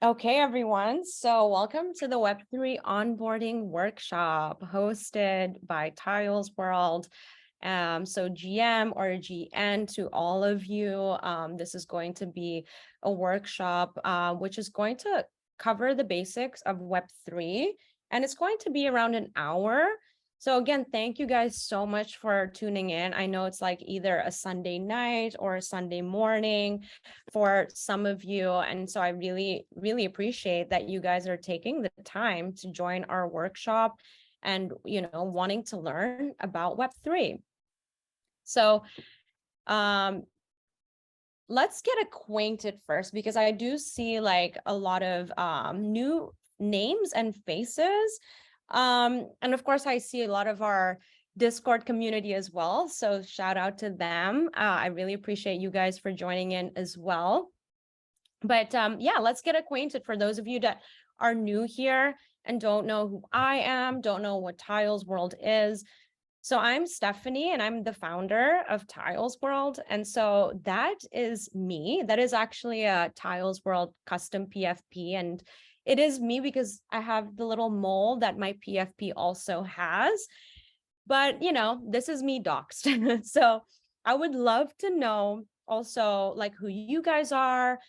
Okay, everyone. So welcome to the Web3 onboarding workshop hosted by TIALS.World. So GM or GN to all of you. This is going to be a workshop which is going to cover the basics of Web3, and it's going to be around an hour. So again, thank you guys so much for tuning in. I know it's like either a Sunday night or a Sunday morning for some of you. And so I really, really appreciate that you guys are taking the time to join our workshop and, wanting to learn about Web3. So let's get acquainted first, because I do see like a lot of new names and faces. And of course, I see a lot of our Discord community as well. So shout out to them. I really appreciate you guys for joining in as well. But yeah, let's get acquainted for those of you that are new here and don't know who I am, don't know what TIALS.World is. So I'm Stephanie, and I'm the founder of TIALS.World. And so that is me. That is actually a TIALS.World custom PFP. And it is me because I have the little mole that my PFP also has. But, this is me doxed. So I would love to know also like who you guys are.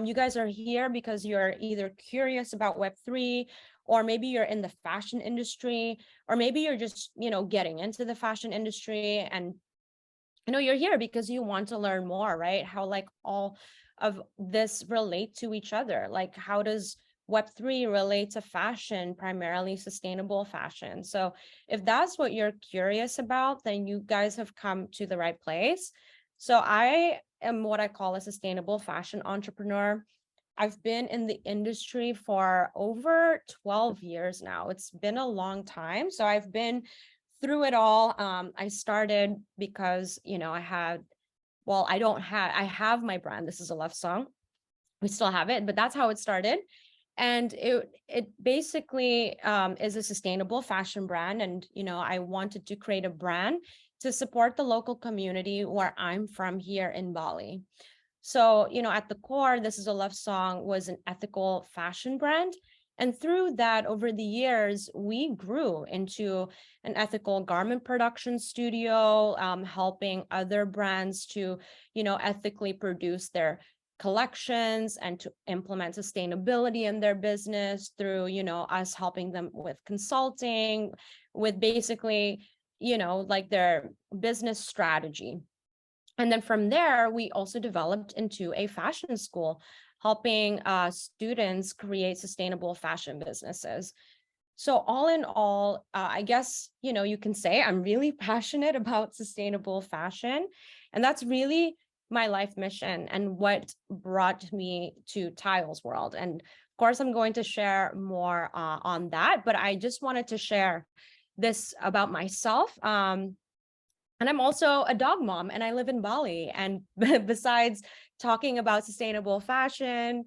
You guys are here because you're either curious about Web3, or maybe you're in the fashion industry, or maybe you're just, getting into the fashion industry, and you're here because you want to learn more, right? How like all of this relate to each other. Like how does Web3 relate to fashion, primarily sustainable fashion? So if that's what you're curious about, then you guys have come to the right place. So I am what I call a sustainable fashion entrepreneur. I've been in the industry for over 12 years now. It's been a long time. So I've been through it all. I started because, I have my brand. This is a love song. We still have it, but that's how it started. And it basically is a sustainable fashion brand. And, I wanted to create a brand to support the local community where I'm from here in Bali. So, at the core, This Is a Love Song was an ethical fashion brand. And through that, over the years, we grew into an ethical garment production studio, helping other brands to, ethically produce their collections and to implement sustainability in their business through, us helping them with consulting, with basically, like their business strategy. And then from there, we also developed into a fashion school, helping students create sustainable fashion businesses. So all in all, I guess, you can say I'm really passionate about sustainable fashion. And that's really my life mission and what brought me to TIALS.World. And of course, I'm going to share more on that, but I just wanted to share this about myself. And I'm also a dog mom, and I live in Bali. And besides talking about sustainable fashion,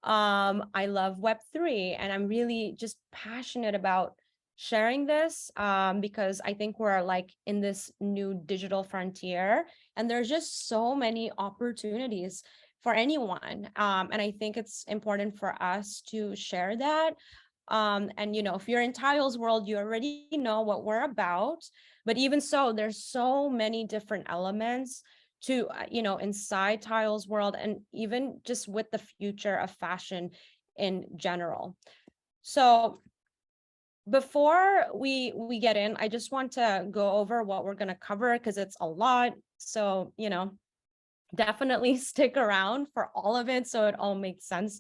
I love Web3, and I'm really just passionate about sharing this because I think we're like in this new digital frontier, and there's just so many opportunities for anyone. And I think it's important for us to share that. And, if you're in TIALS.World, you already know what we're about. But even so, there's so many different elements to, inside TIALS.World, and even just with the future of fashion in general. So before we get in, I just want to go over what we're going to cover because it's a lot. So, definitely stick around for all of it so it all makes sense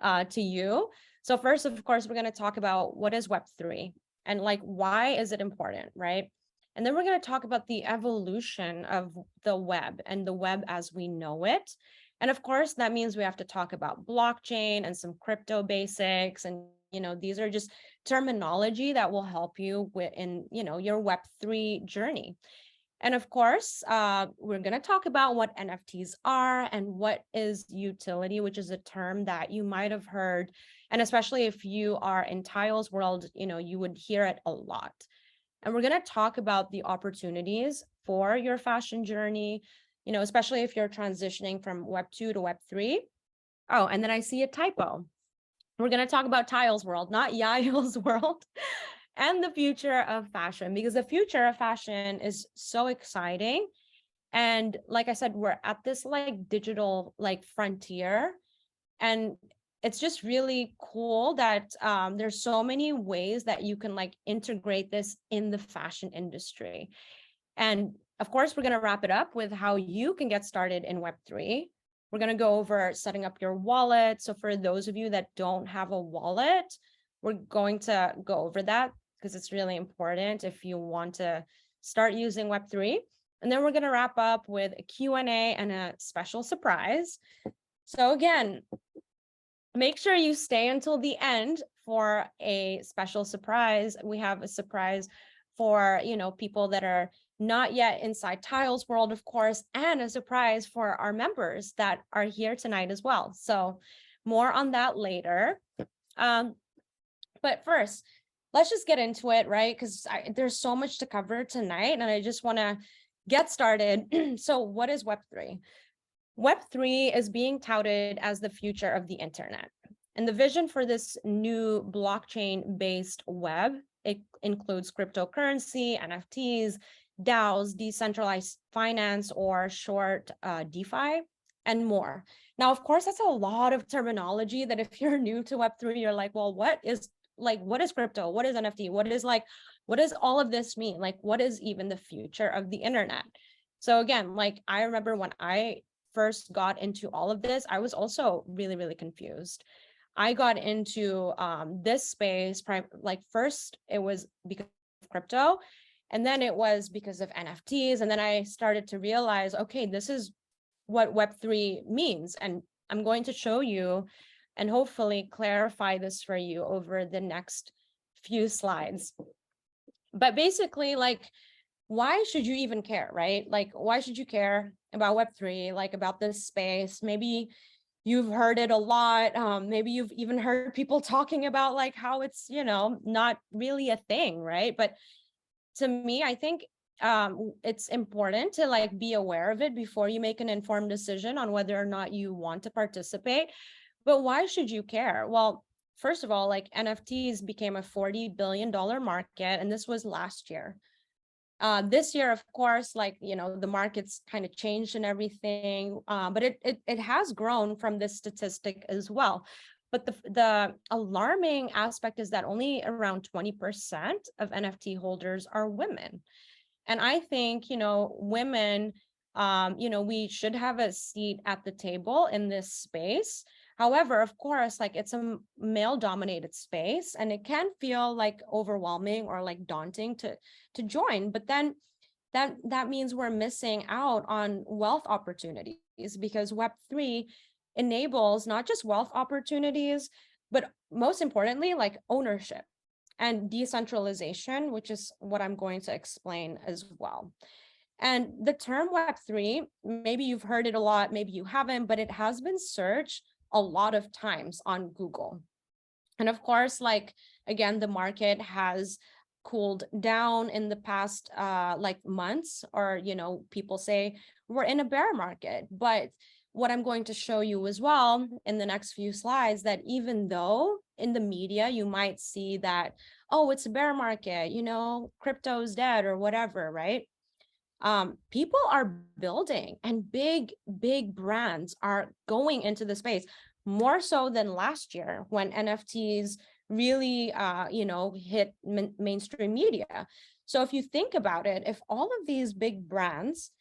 to you. So first, of course, we're going to talk about what is Web3 and like, why is it important, right? And then we're going to talk about the evolution of the web and the web as we know it. And of course, that means we have to talk about blockchain and some crypto basics. And, these are just terminology that will help you in, your Web3 journey. And of course, we're going to talk about what NFTs are and what is utility, which is a term that you might have heard. And especially if you are in TIALS.World, you would hear it a lot. And we're going to talk about the opportunities for your fashion journey, especially if you're transitioning from Web 2 to Web 3. Oh, and then I see a typo. We're going to talk about Tiles World, not Yael's world, and the future of fashion, because the future of fashion is so exciting. And like I said, we're at this like digital like frontier, and it's just really cool that there's so many ways that you can like integrate this in the fashion industry. And of course, we're going to wrap it up with how you can get started in Web3. We're going to go over setting up your wallet. So for those of you that don't have a wallet, we're going to go over that because it's really important if you want to start using Web3. And then we're going to wrap up with a Q&A and a special surprise. So again, make sure you stay until the end for a special surprise. We have a surprise for, you know, people that are not yet inside Tiles World, of course, and a surprise for our members that are here tonight as well. So more on that later. But first, let's just get into it, right? Because there's so much to cover tonight, and I just want to get started. So what is Web3? Web3 is being touted as the future of the internet. And the vision for this new blockchain-based web, it includes cryptocurrency, NFTs, DAOs, decentralized finance, or short DeFi, and more. Now, of course, that's a lot of terminology that if you're new to Web3, you're like, well, what is crypto? What is NFT? What does all of this mean? Like, what is even the future of the internet? So again, like, I remember when I first got into all of this, I was also really, really confused. I got into this space, like first it was because of crypto, and then it was because of NFTs. And then I started to realize, okay, this is what Web3 means. And I'm going to show you and hopefully clarify this for you over the next few slides. But basically, like, why should you even care, right? Like, why should you care about Web3, like about this space? Maybe you've heard it a lot. Maybe you've even heard people talking about like how it's, you know, not really a thing, right? But to me, I think it's important to like be aware of it before you make an informed decision on whether or not you want to participate. But why should you care? Well, first of all, like NFTs became a $40 billion market, and this was last year. This year, of course, like, you know, the market's kind of changed and everything, but it has grown from this statistic as well. But the alarming aspect is that only around 20% of NFT holders are women. And I think, you know, women, you know, we should have a seat at the table in this space. However, of course, like it's a male dominated space and it can feel like overwhelming or like daunting to join. But then that means we're missing out on wealth opportunities, because Web3 enables not just wealth opportunities, but most importantly, like ownership and decentralization, which is what I'm going to explain as well. And the term Web3, maybe you've heard it a lot, maybe you haven't, but it has been searched a lot of times on Google. And of course, like, again, the market has cooled down in the past like months, or, you know, people say we're in a bear market. But what I'm going to show you as well in the next few slides, that even though in the media you might see that, oh, it's a bear market, you know, crypto's dead or whatever, right? People are building, and big brands are going into the space, more so than last year when NFTs really, you know, hit mainstream media. So if you think about it, if all of these big brands,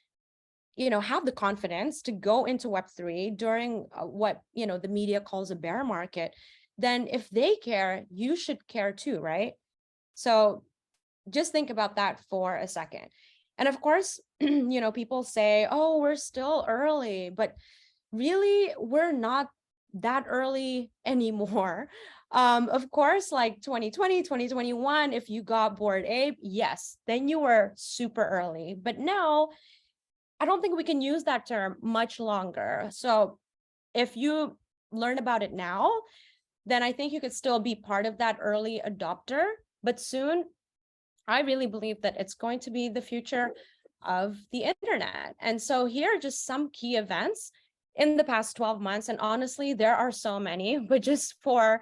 you know, have the confidence to go into Web3 during what, you know, the media calls a bear market, then if they care, you should care too, right? So just think about that for a second. And of course, you know, people say, oh, we're still early, but really, we're not that early anymore. Of course, like 2020, 2021, if you got Bored Ape, yes, then you were super early. But now, I don't think we can use that term much longer. So if you learn about it now, then I think you could still be part of that early adopter. But soon, I really believe that it's going to be the future of the internet. And so here are just some key events in the past 12 months. And honestly, there are so many, but just for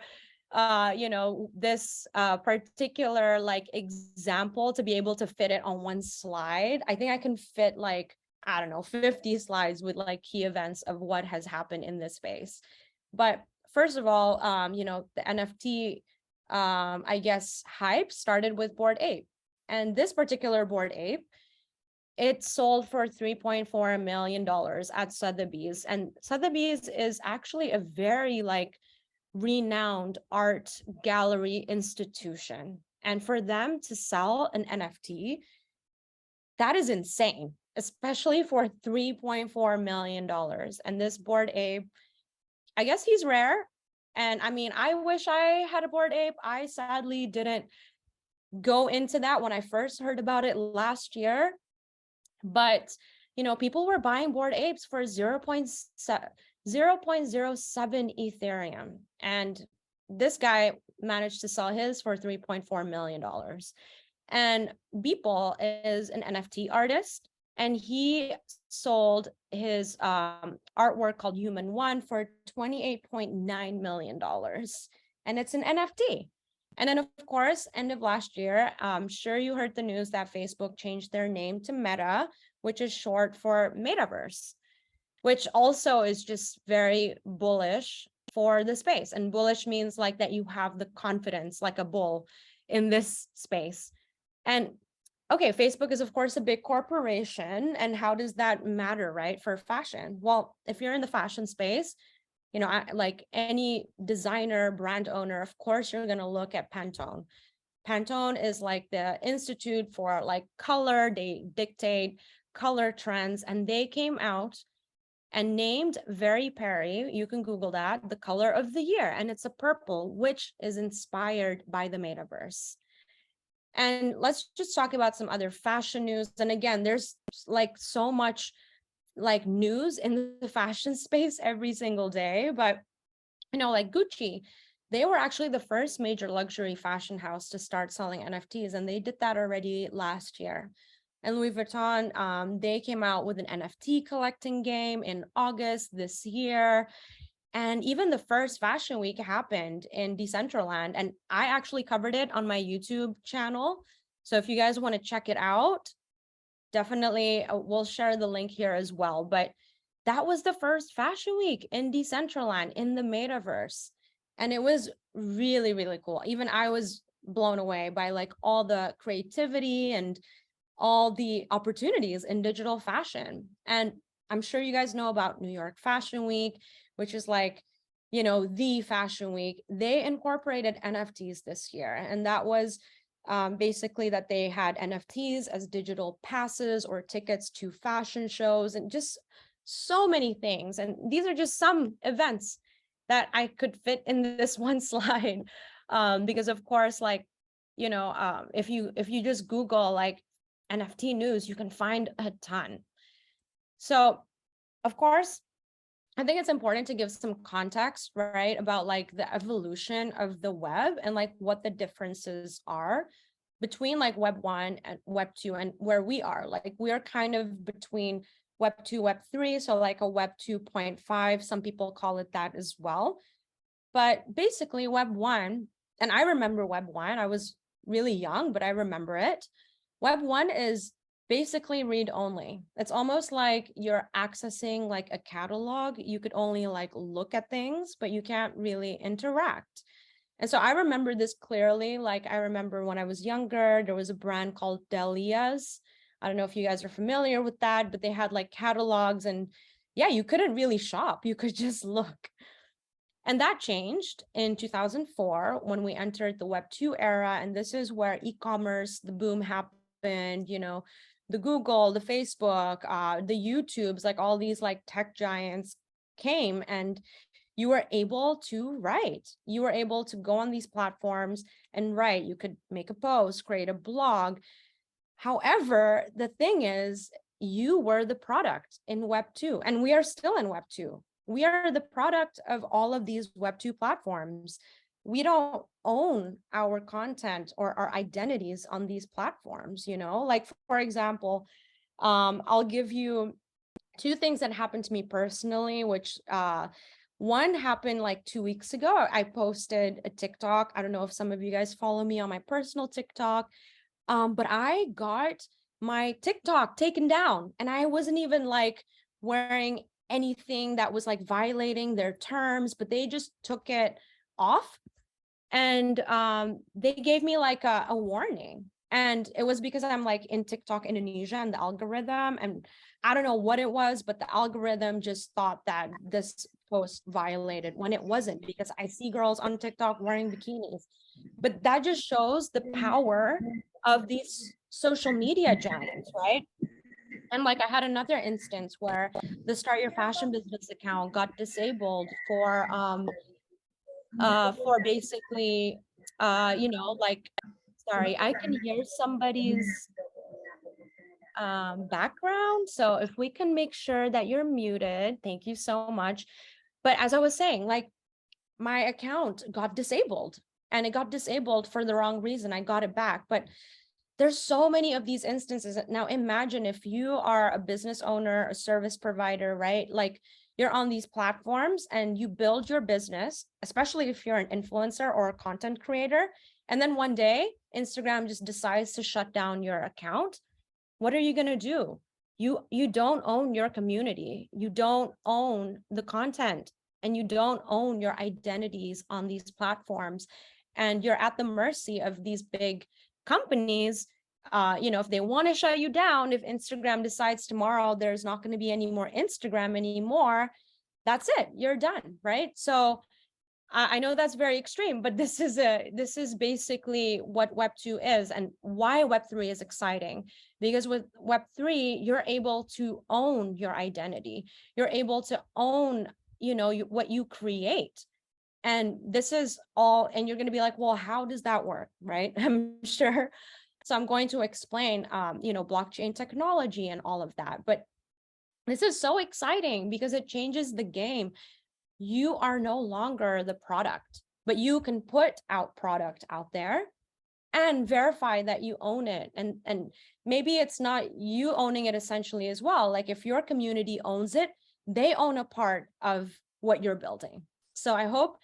this particular like example to be able to fit it on one slide. I think I can fit like, I don't know, 50 slides with like key events of what has happened in this space. But first of all, the NFT, I guess, hype started with Bored Ape. And this particular Bored Ape, it sold for $3.4 million at Sotheby's. And Sotheby's is actually a very like renowned art gallery institution. And for them to sell an NFT, that is insane, especially for $3.4 million. And this Bored Ape, I guess he's rare. And I mean, I wish I had a Bored Ape. I sadly didn't go into that when I first heard about it last year. But, people were buying Bored Apes for 0.07 Ethereum. And this guy managed to sell his for $3.4 million. And Beeple is an NFT artist, and he sold his artwork called Human One for $28.9 million. And it's an NFT. And then, of course, end of last year, I'm sure you heard the news that Facebook changed their name to Meta, which is short for Metaverse, which also is just very bullish for the space. And bullish means like that you have the confidence, like a bull in this space. And okay, Facebook is, of course, a big corporation. And how does that matter, right, for fashion? Well, if you're in the fashion space, like any designer, brand owner, of course, you're going to look at Pantone. Pantone is like the institute for like color. They dictate color trends, and they came out and named Very Perry, you can Google that, the color of the year. And it's a purple, which is inspired by the metaverse. And let's just talk about some other fashion news. And again, there's like so much like news in the fashion space every single day. But, like Gucci, they were actually the first major luxury fashion house to start selling NFTs. And they did that already last year. And Louis Vuitton, they came out with an NFT collecting game in August this year. And even the first fashion week happened in Decentraland. And I actually covered it on my YouTube channel. So if you guys want to check it out, definitely we'll share the link here as well. But that was the first fashion week in Decentraland in the metaverse. And it was really, really cool. Even I was blown away by like all the creativity and all the opportunities in digital fashion. And I'm sure you guys know about New York Fashion Week, which is like, the fashion week. They incorporated NFTs this year. And that was basically that they had NFTs as digital passes or tickets to fashion shows and just so many things. And these are just some events that I could fit in this one slide. Because of course, like, if you just Google like NFT news, you can find a ton. So of course, I think it's important to give some context, right, about like the evolution of the web and like what the differences are between like Web 1 and Web 2 and where we are. Like we are kind of between Web 2, Web 3, so like a Web 2.5, some people call it that as well. But basically Web 1, and I remember Web 1, I was really young, but I remember it. Web 1 is basically read only. It's almost like you're accessing like a catalog. You could only like look at things, but you can't really interact. And so I remember this clearly. Like I remember when I was younger, there was a brand called Delia's. I don't know if you guys are familiar with that, but they had like catalogs and yeah, you couldn't really shop. You could just look. And that changed in 2004 when we entered the Web 2 era. And this is where e-commerce, the boom happened, the Google, the Facebook, the YouTubes, like all these like tech giants came, and you were able to write. You were able to go on these platforms and write. You could make a post, create a blog. However, the thing is, you were the product in Web 2, and we are still in Web 2. We are the product of all of these Web 2 platforms. We don't own our content or our identities on these platforms, like, for example, I'll give you two things that happened to me personally, which One happened like 2 weeks ago. I posted a TikTok. I don't know if some of you guys follow me on my personal TikTok, but I got my TikTok taken down, and I wasn't even like wearing anything that was like violating their terms, but they just took it off. And they gave me like a warning. And it was because I'm like in TikTok Indonesia and the algorithm, and I don't know what it was, but the algorithm just thought that this post violated when it wasn't, because I see girls on TikTok wearing bikinis. But that just shows the power of these social media giants, right? And like I had another instance where the Start Your Fashion Business account got disabled for basically like, sorry, I can hear somebody's background. So if we can make sure that you're muted, thank you so much. But as I was saying, like, my account got disabled, and it got disabled for the wrong reason. I got it back, but there's so many of these instances. Now imagine if you are a business owner, a service provider, right? Like, you're on these platforms and you build your business, especially if you're an influencer or a content creator, and then one day Instagram just decides to shut down your account. What are you going to do? You don't own your community. You don't own the content, and you don't own your identities on these platforms. And you're at the mercy of these big companies. If they want to shut you down, if Instagram decides tomorrow there's not going to be any more Instagram anymore, that's it. You're done, right? So I know that's very extreme, but this is basically what Web2 is, and why Web3 is exciting. Because with Web3, you're able to own your identity. You're able to own, what you create. And this is all, and you're going to be like, well, how does that work, right? I'm sure. So I'm going to explain, blockchain technology and all of that. But this is so exciting because it changes the game. You are no longer the product, but you can put out product out there and verify that you own it. And maybe it's not you owning it essentially as well. Like, if your community owns it, they own a part of what you're building. So I hope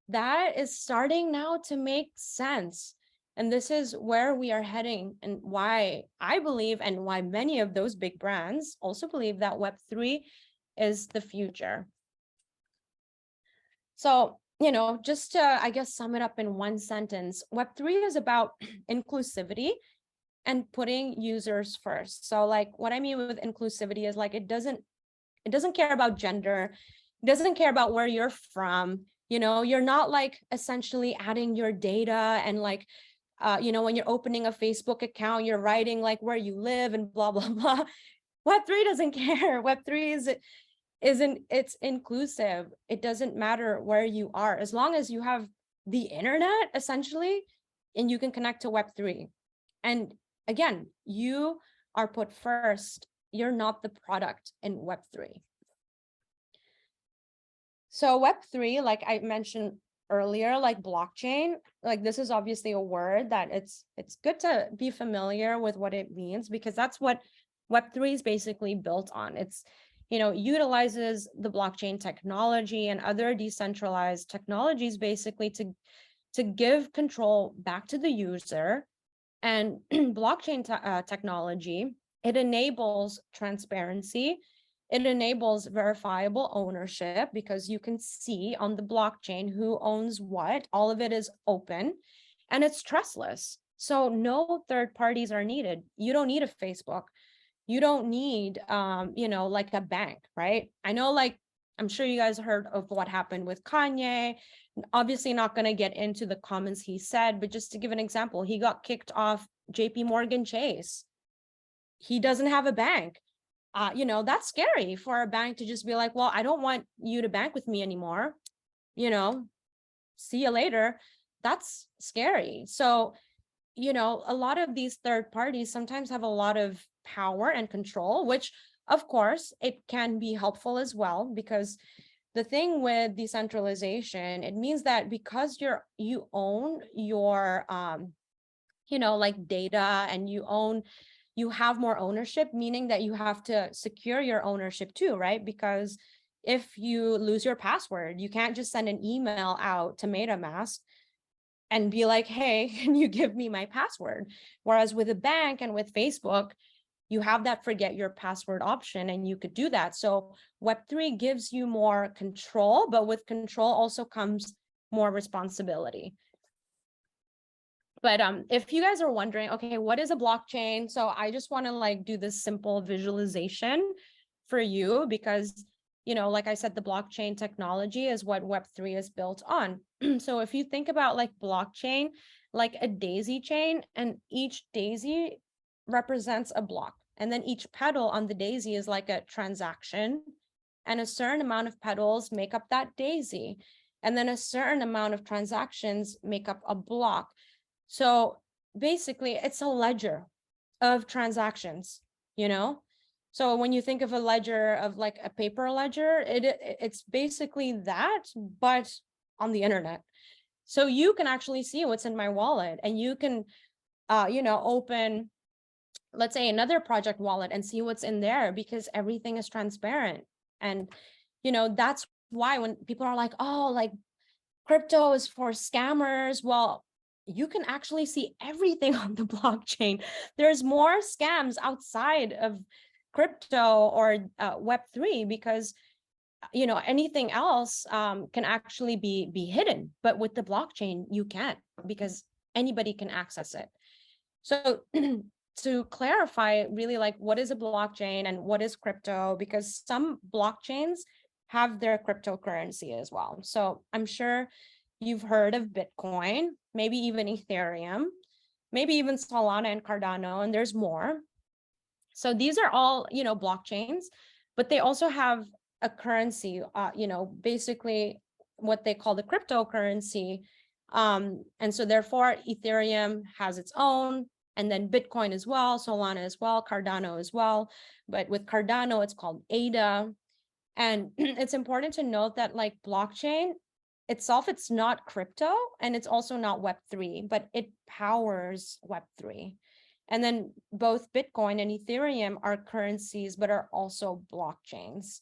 that is starting now to make sense. And this is where we are heading, and why I believe, and why many of those big brands also believe, that Web3 is the future. So, just to, I guess, sum it up in one sentence, Web3 is about inclusivity and putting users first. So like, what I mean with inclusivity is like, it doesn't care about gender. It doesn't care about where you're from. You're not like essentially adding your data and like, when you're opening a Facebook account, you're writing like where you live and blah, blah, blah. Web3 doesn't care. Web3 it's inclusive. It doesn't matter where you are, as long as you have the internet essentially, and you can connect to Web3. And again, you are put first. You're not the product in Web3. So Web3, like I mentioned earlier, like blockchain, like this is obviously a word that it's good to be familiar with what it means, because that's what Web3 is basically built on. It's, utilizes the blockchain technology and other decentralized technologies basically to give control back to the user. And blockchain technology, it enables transparency. It enables verifiable ownership, because you can see on the blockchain who owns what. All of it is open, and it's trustless. So no third parties are needed. You don't need a Facebook. You don't need, like a bank, right? I know, like, I'm sure you guys heard of what happened with Kanye. Obviously not going to get into the comments he said, but just to give an example, he got kicked off JP Morgan Chase. He doesn't have a bank. That's scary for a bank to just be like, well, I don't want you to bank with me anymore. See you later. That's scary. So, a lot of these third parties sometimes have a lot of power and control, which of course it can be helpful as well, because the thing with decentralization, it means that because you own your like data, and you have more ownership, meaning that you have to secure your ownership too, right? Because if you lose your password. You can't just send an email out to MetaMask and be like, hey, can you give me my password? Whereas with a bank and with Facebook, you have that forget your password option, and you could do that. So Web3 gives you more control, but with control also comes more responsibility. But if you guys are wondering, okay, what is a blockchain? So I just want to like do this simple visualization for you, because, you know, like I said, the blockchain technology is what Web3 is built on. So if you think about like blockchain, like a daisy chain, and each daisy represents a block, and then each petal on the daisy is like a transaction, and a certain amount of petals make up that daisy, and then a certain amount of transactions make up a block. So basically, it's a ledger of transactions, you know? So when you think of a ledger of like a paper ledger, it's basically that, but on the internet. So you can actually see what's in my wallet, and you can, you know, open, let's say, another project wallet and see what's in there, because everything is transparent. And, you know, that's why when people are like, oh, like crypto is for scammers, well, you can actually see everything on the blockchain. There's more scams outside of crypto or Web3, because, you know, anything else can actually be hidden. But with the blockchain, you can't, because anybody can access it. So to clarify really, like, what is a blockchain and what is crypto, because some blockchains have their cryptocurrency as well. So I'm sure you've heard of Bitcoin, maybe even Ethereum, maybe even Solana and Cardano, and there's more. So these are all, you know, blockchains, but they also have a currency, you know, basically what they call the cryptocurrency. And so therefore Ethereum has its own, and then Bitcoin as well, Solana as well, Cardano as well. But with Cardano, it's called ADA. And it's important to note that like blockchain itself, it's not crypto, and it's also not Web3, but it powers Web3. And then both Bitcoin and Ethereum are currencies, but are also blockchains.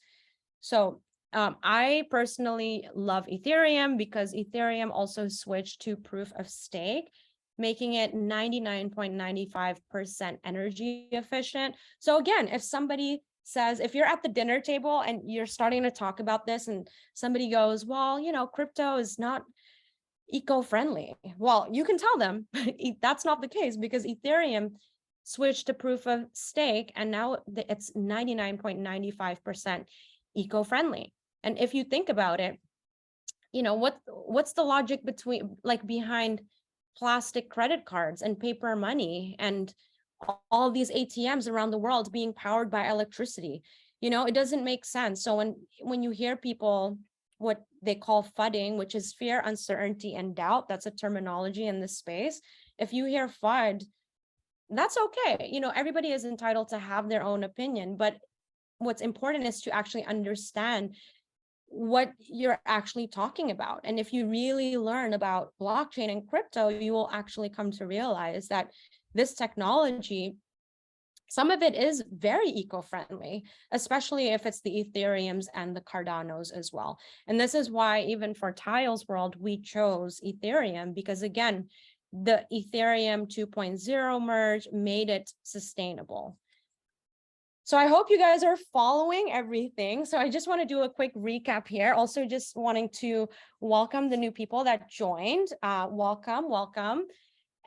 So I personally love Ethereum, because Ethereum also switched to proof of stake, making it 99.95% energy efficient. So again, if somebody says, if you're at the dinner table and you're starting to talk about this, and somebody goes, well, you know, crypto is not eco-friendly. Well, you can tell them that's not the case, because Ethereum switched to proof of stake, and now it's 99.95% eco-friendly. And if you think about it, you know, what's the logic behind plastic credit cards and paper money and all these ATMs around the world being powered by electricity? You know, it doesn't make sense. So when you hear people, what they call FUDing, which is fear, uncertainty, and doubt, that's a terminology in this space. If you hear FUD, that's okay. You know, everybody is entitled to have their own opinion, but what's important is to actually understand what you're actually talking about. And if you really learn about blockchain and crypto, you will actually come to realize that this technology, some of it is very eco-friendly, especially if it's the Ethereums and the Cardanos as well. And this is why even for TIALS.World, we chose Ethereum, because again, the Ethereum 2.0 merge made it sustainable. So I hope you guys are following everything. So I just want to do a quick recap here. Also just wanting to welcome the new people that joined. Welcome.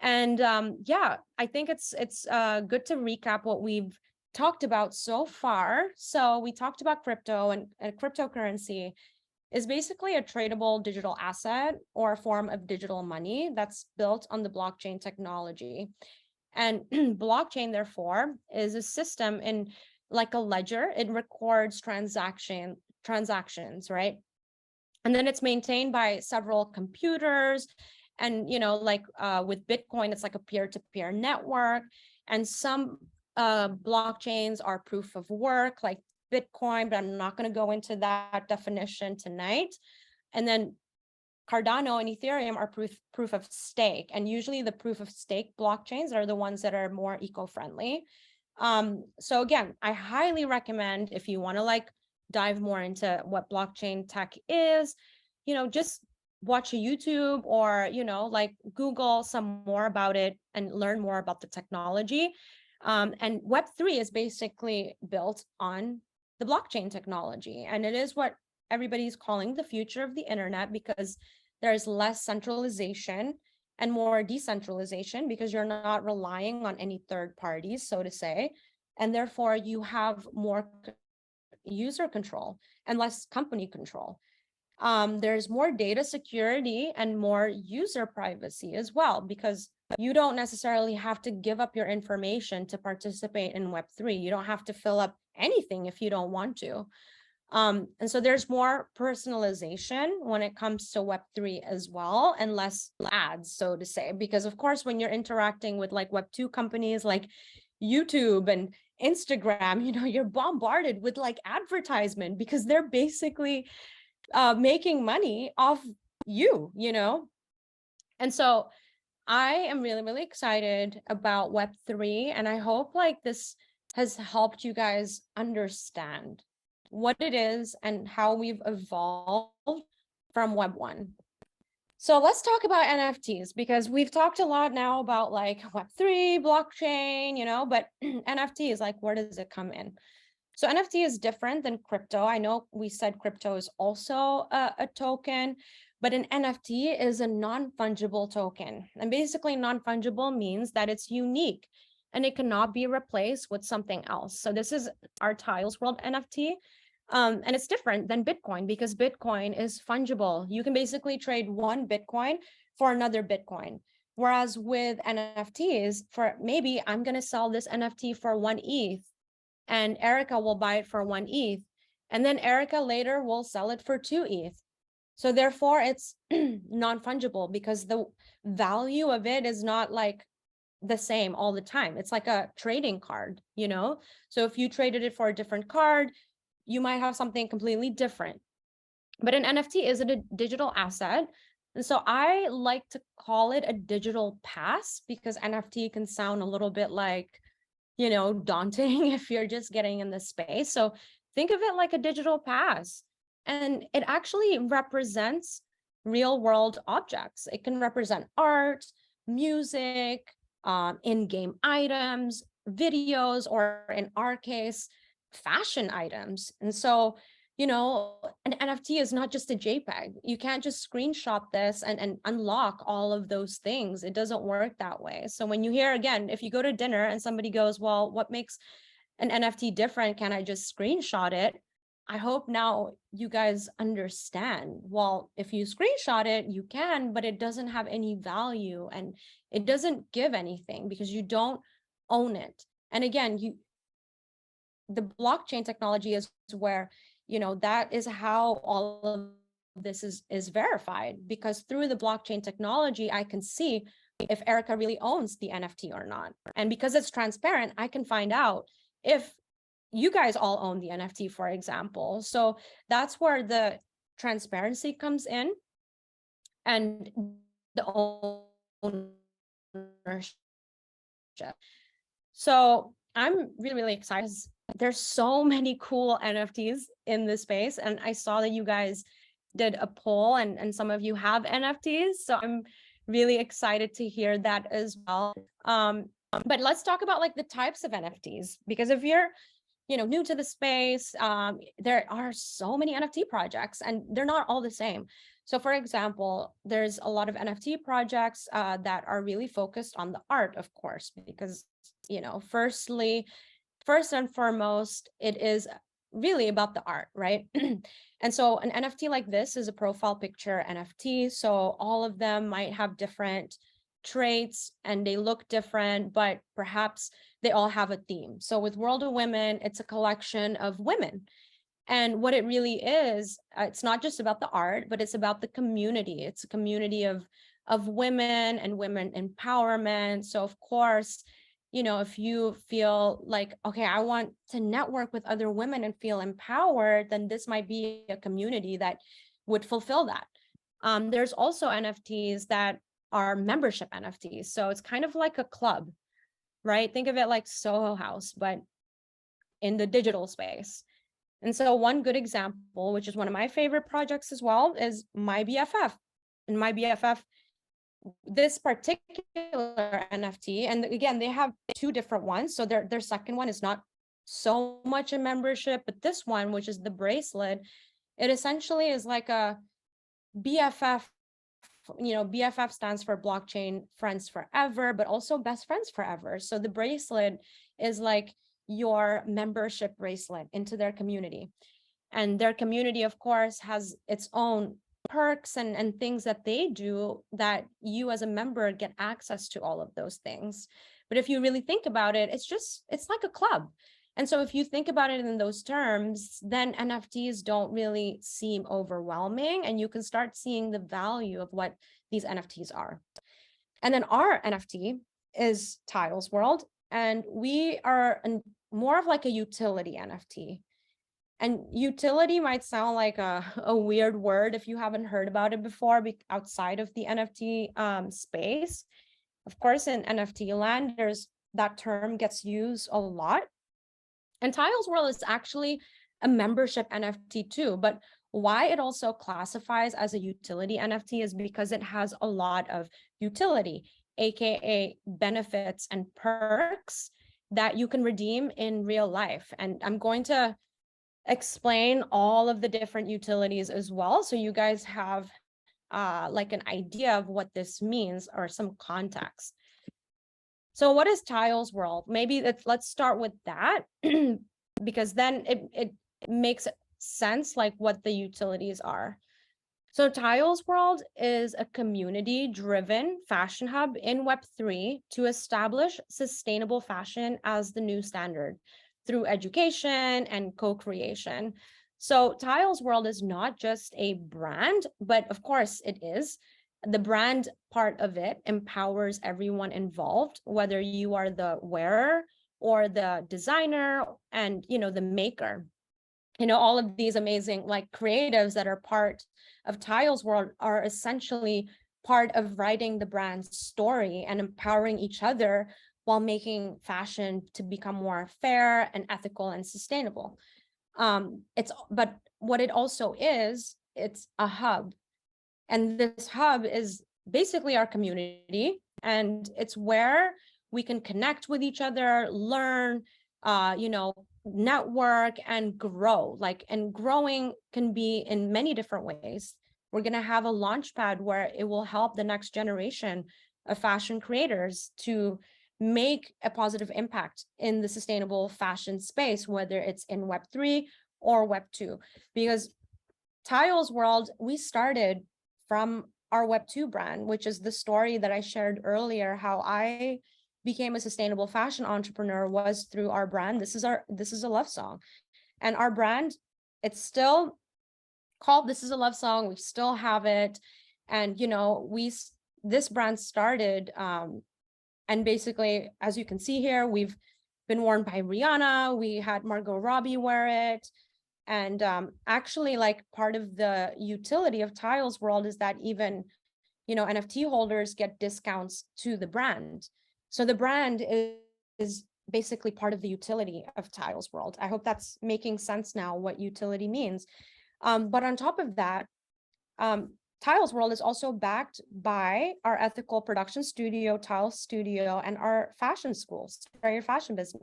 And yeah, I think it's good to recap what we've talked about so far. So we talked about crypto, and cryptocurrency is basically a tradable digital asset or a form of digital money that's built on the blockchain technology. And blockchain, therefore, is a system in like a ledger. It records transactions, right? And then it's maintained by several computers. And, you know, like with Bitcoin, it's like a peer-to-peer network. And some blockchains are proof of work, like Bitcoin, but I'm not going to go into that definition tonight. And then Cardano and Ethereum are proof of stake. And usually the proof of stake blockchains are the ones that are more eco-friendly. So again, I highly recommend, if you want to like dive more into what blockchain tech is, just watch a YouTube or, like Google some more about it and learn more about the technology. And Web3 is basically built on the blockchain technology. And it is what everybody's calling the future of the internet, because there's less centralization and more decentralization, because you're not relying on any third parties, so to say. And therefore you have more user control and less company control. There's more data security and more user privacy as well, because you don't necessarily have to give up your information to participate in Web3. You don't have to fill up anything if you don't want to. And so there's more personalization when it comes to Web3 as well, and less ads, so to say, because of course, when you're interacting with like Web2 companies like YouTube and Instagram, you're bombarded with like advertisement, because they're basically making money off you. And so I am really, really excited about Web3, and I hope like this has helped you guys understand what it is and how we've evolved from Web 1. So let's talk about NFTs, because we've talked a lot now about like Web3, blockchain, but NFTs, like, where does it come in? So NFT is different than crypto. I know we said crypto is also a token, but an NFT is a non-fungible token. And basically non-fungible means that it's unique and it cannot be replaced with something else. So this is our TIALS.World NFT. And it's different than Bitcoin, because Bitcoin is fungible. You can basically trade one Bitcoin for another Bitcoin. Whereas with NFTs, for maybe I'm going to sell this NFT for 1 ETH, and Erica will buy it for 1 ETH. And then Erica later will sell it for 2 ETH. So therefore it's non-fungible, because the value of it is not like the same all the time. It's like a trading card, So if you traded it for a different card, you might have something completely different. But an NFT is a digital asset. And so I like to call it a digital pass, because NFT can sound a little bit like, daunting if you're just getting in the space. So think of it like a digital pass. And it actually represents real world objects. It can represent art, music, in-game items, videos, or in our case, fashion items. And so, an NFT is not just a JPEG. You can't just screenshot this and unlock all of those things. It doesn't work that way. So when you hear, again, if you go to dinner and somebody goes, well, what makes an NFT different? Can I just screenshot it? I hope now you guys understand. Well, if you screenshot it, you can, but it doesn't have any value and it doesn't give anything, because you don't own it. And again, the blockchain technology is where, that is how all of this is verified, because through the blockchain technology, I can see if Erica really owns the NFT or not. And because it's transparent, I can find out if you guys all own the NFT, for example. So that's where the transparency comes in, and the ownership. So I'm really, really excited. There's so many cool NFTs in this space. And I saw that you guys did a poll and some of you have NFTs. So I'm really excited to hear that as well. But let's talk about like the types of NFTs, because if you're, new to the space, there are so many NFT projects and they're not all the same. So for example, there's a lot of NFT projects that are really focused on the art, of course, because, first and foremost, it is really about the art, right? And so an NFT like this is a profile picture NFT. So all of them might have different traits and they look different, but perhaps they all have a theme. So with World of Women, it's a collection of women. And what it really is, it's not just about the art, but it's about the community. It's a community of women and women empowerment. So of course, if you feel like, okay, I want to network with other women and feel empowered, then this might be a community that would fulfill that. There's also NFTs that are membership NFTs. So it's kind of like a club, right? Think of it like Soho House, but in the digital space. And so one good example, which is one of my favorite projects as well, is My BFF. And My BFF, this particular NFT, and again, they have two different ones. So their second one is not so much a membership, but this one, which is the bracelet, it essentially is like a BFF. BFF stands for blockchain friends forever, but also best friends forever. So the bracelet is like your membership bracelet into their community. And their community, of course, has its own perks and things that they do that you as a member get access to all of those things. But if you really think about it, it's like a club. And so if you think about it in those terms, then NFTs don't really seem overwhelming, and you can start seeing the value of what these NFTs are. And then our NFT is TIALS.World, and we are more of like a utility NFT. And utility might sound like a weird word if you haven't heard about it before outside of the NFT space. Of course, in NFT land, that term gets used a lot. And TIALS.World is actually a membership NFT too, but why it also classifies as a utility NFT is because it has a lot of utility, aka benefits and perks that you can redeem in real life. And I'm going to explain all of the different utilities as well, so you guys have like an idea of what this means or some context. So what is TIALS.World? Maybe let's start with that because then it makes sense like what the utilities are. So TIALS.World is a community-driven fashion hub in Web3 to establish sustainable fashion as the new standard through education and co-creation. So TIALS.World is not just a brand, but of course it is. The brand part of it empowers everyone involved, whether you are the wearer or the designer and, the maker. All of these amazing like creatives that are part of TIALS.World are essentially part of writing the brand's story and empowering each other while making fashion to become more fair and ethical and sustainable. But what it also is, it's a hub. And this hub is basically our community, and it's where we can connect with each other, learn, network and grow. And growing can be in many different ways. We're going to have a launch pad where it will help the next generation of fashion creators to make a positive impact in the sustainable fashion space, whether it's in Web3 or Web2. Because TIALS.World, we started from our Web2 brand, which is the story that I shared earlier, how I became a sustainable fashion entrepreneur was through our brand. This is a love song. And our brand, it's still called This Is a Love Song. We still have it. And, this brand started, and basically, as you can see here, we've been worn by Rihanna. We had Margot Robbie wear it. And actually, like part of the utility of TIALS.World is that even, NFT holders get discounts to the brand. So the brand is basically part of the utility of TIALS.World. I hope that's making sense now, what utility means. But on top of that, TIALS.World is also backed by our ethical production studio, TIALS Studio, and our fashion schools, your fashion business.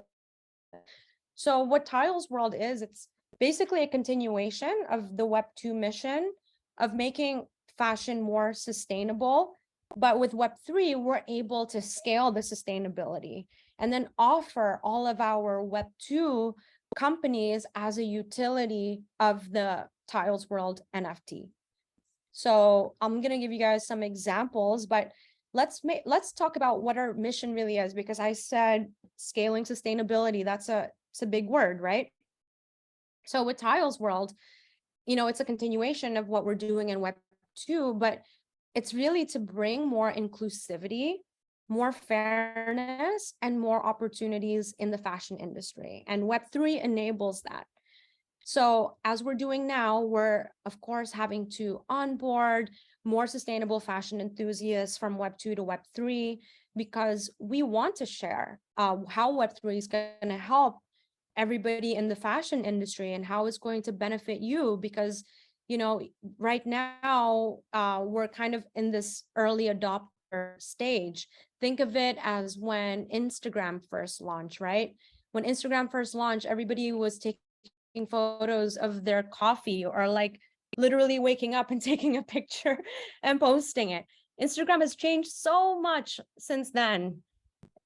So what TIALS.World is, it's basically a continuation of the Web2 mission of making fashion more sustainable. But with Web3, we're able to scale the sustainability and then offer all of our Web2 companies as a utility of the TIALS.World NFT. So I'm going to give you guys some examples, but let's talk about what our mission really is, because I said scaling sustainability, it's a big word, right? So with TIALS.World, it's a continuation of what we're doing in Web2, but it's really to bring more inclusivity, more fairness, and more opportunities in the fashion industry. And Web3 enables that. So as we're doing now, we're, of course, having to onboard more sustainable fashion enthusiasts from Web2 to Web3, because we want to share how Web3 is going to help everybody in the fashion industry and how it's going to benefit you, because right now we're kind of in this early adopter stage. Think of it as when Instagram first launched, right? When Instagram first launched, everybody was taking photos of their coffee, or like literally waking up and taking a picture and posting it. Instagram has changed so much since then.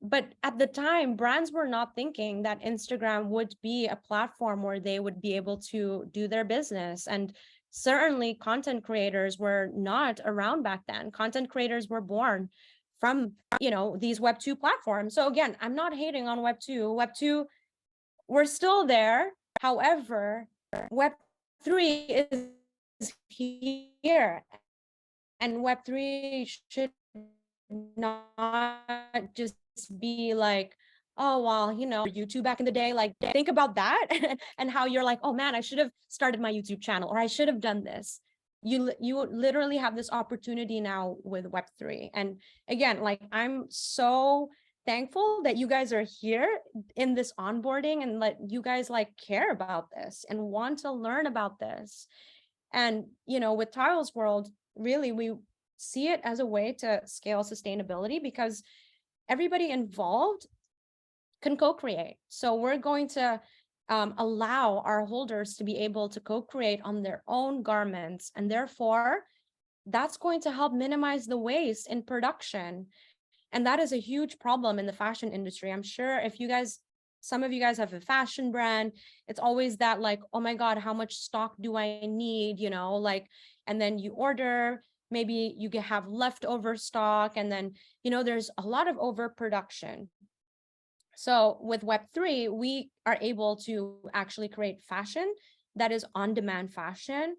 But at the time, brands were not thinking that Instagram would be a platform where they would be able to do their business. And certainly content creators were not around back then. Content creators were born from, these Web2 platforms. So again, I'm not hating on Web2. Web2, we're still there. However, Web3 is here, and Web3 should not just be like, oh, well, YouTube back in the day. Like, think about that and how you're like, oh man, I should have started my YouTube channel, or I should have done this. You literally have this opportunity now with Web3. And again, like, I'm so thankful that you guys are here in this onboarding, and let you guys like care about this and want to learn about this. And with TIALS.World, really, we see it as a way to scale sustainability, because everybody involved can co-create. So we're going to allow our holders to be able to co-create on their own garments, and therefore that's going to help minimize the waste in production. And that is a huge problem in the fashion industry. I'm sure if some of you guys have a fashion brand, it's always that like, oh my God, how much stock do I need? Like, and then you order, maybe you have leftover stock, and then, there's a lot of overproduction. So with Web3, we are able to actually create fashion that is on-demand fashion.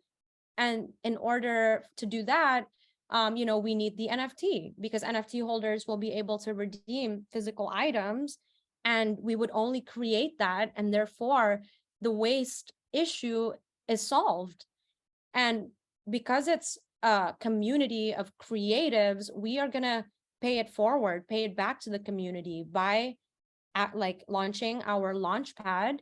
And in order to do that, we need the NFT, because NFT holders will be able to redeem physical items, and we would only create that, and therefore the waste issue is solved. And because it's a community of creatives, we are gonna pay it forward, pay it back to the community by launching our launchpad,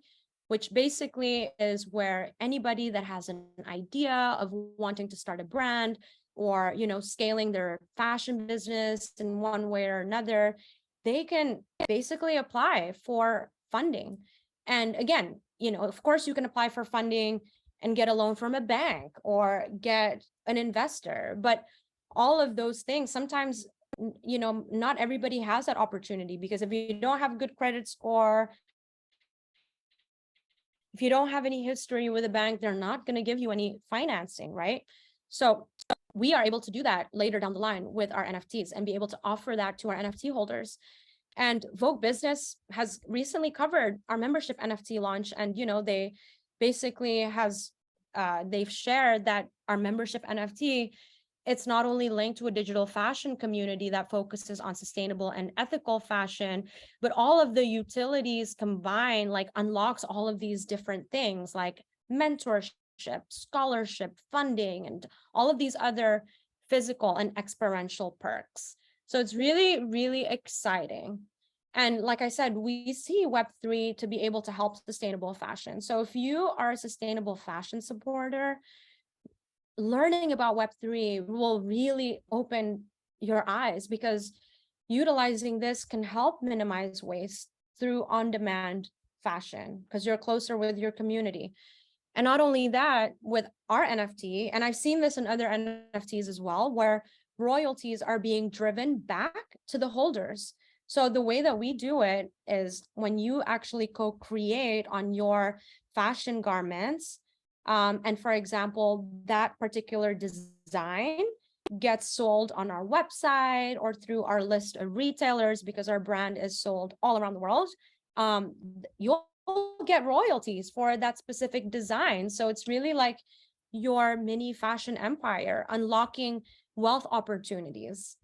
which basically is where anybody that has an idea of wanting to start a brand, or scaling their fashion business in one way or another, they can basically apply for funding. And again, of course, you can apply for funding and get a loan from a bank or get an investor, but all of those things, sometimes not everybody has that opportunity, because if you don't have a good credit score, if you don't have any history with a bank, they're not going to give you any financing, right? So we are able to do that later down the line with our NFTs and be able to offer that to our NFT holders. And Vogue Business has recently covered our membership NFT launch, and they basically they've shared that our membership NFT, it's not only linked to a digital fashion community that focuses on sustainable and ethical fashion, but all of the utilities combined like unlocks all of these different things like mentorship, scholarship, funding, and all of these other physical and experiential perks. So it's really, really exciting. And like I said, we see Web3 to be able to help sustainable fashion. So if you are a sustainable fashion supporter, learning about Web3 will really open your eyes, because utilizing this can help minimize waste through on-demand fashion, because you're closer with your community. And not only that, with our NFT, and I've seen this in other NFTs as well, where royalties are being driven back to the holders. So the way that we do it is when you actually co-create on your fashion garments, and for example, that particular design gets sold on our website or through our list of retailers, because our brand is sold all around the world, you'll get royalties for that specific design. So it's really like your mini fashion empire, unlocking wealth opportunities.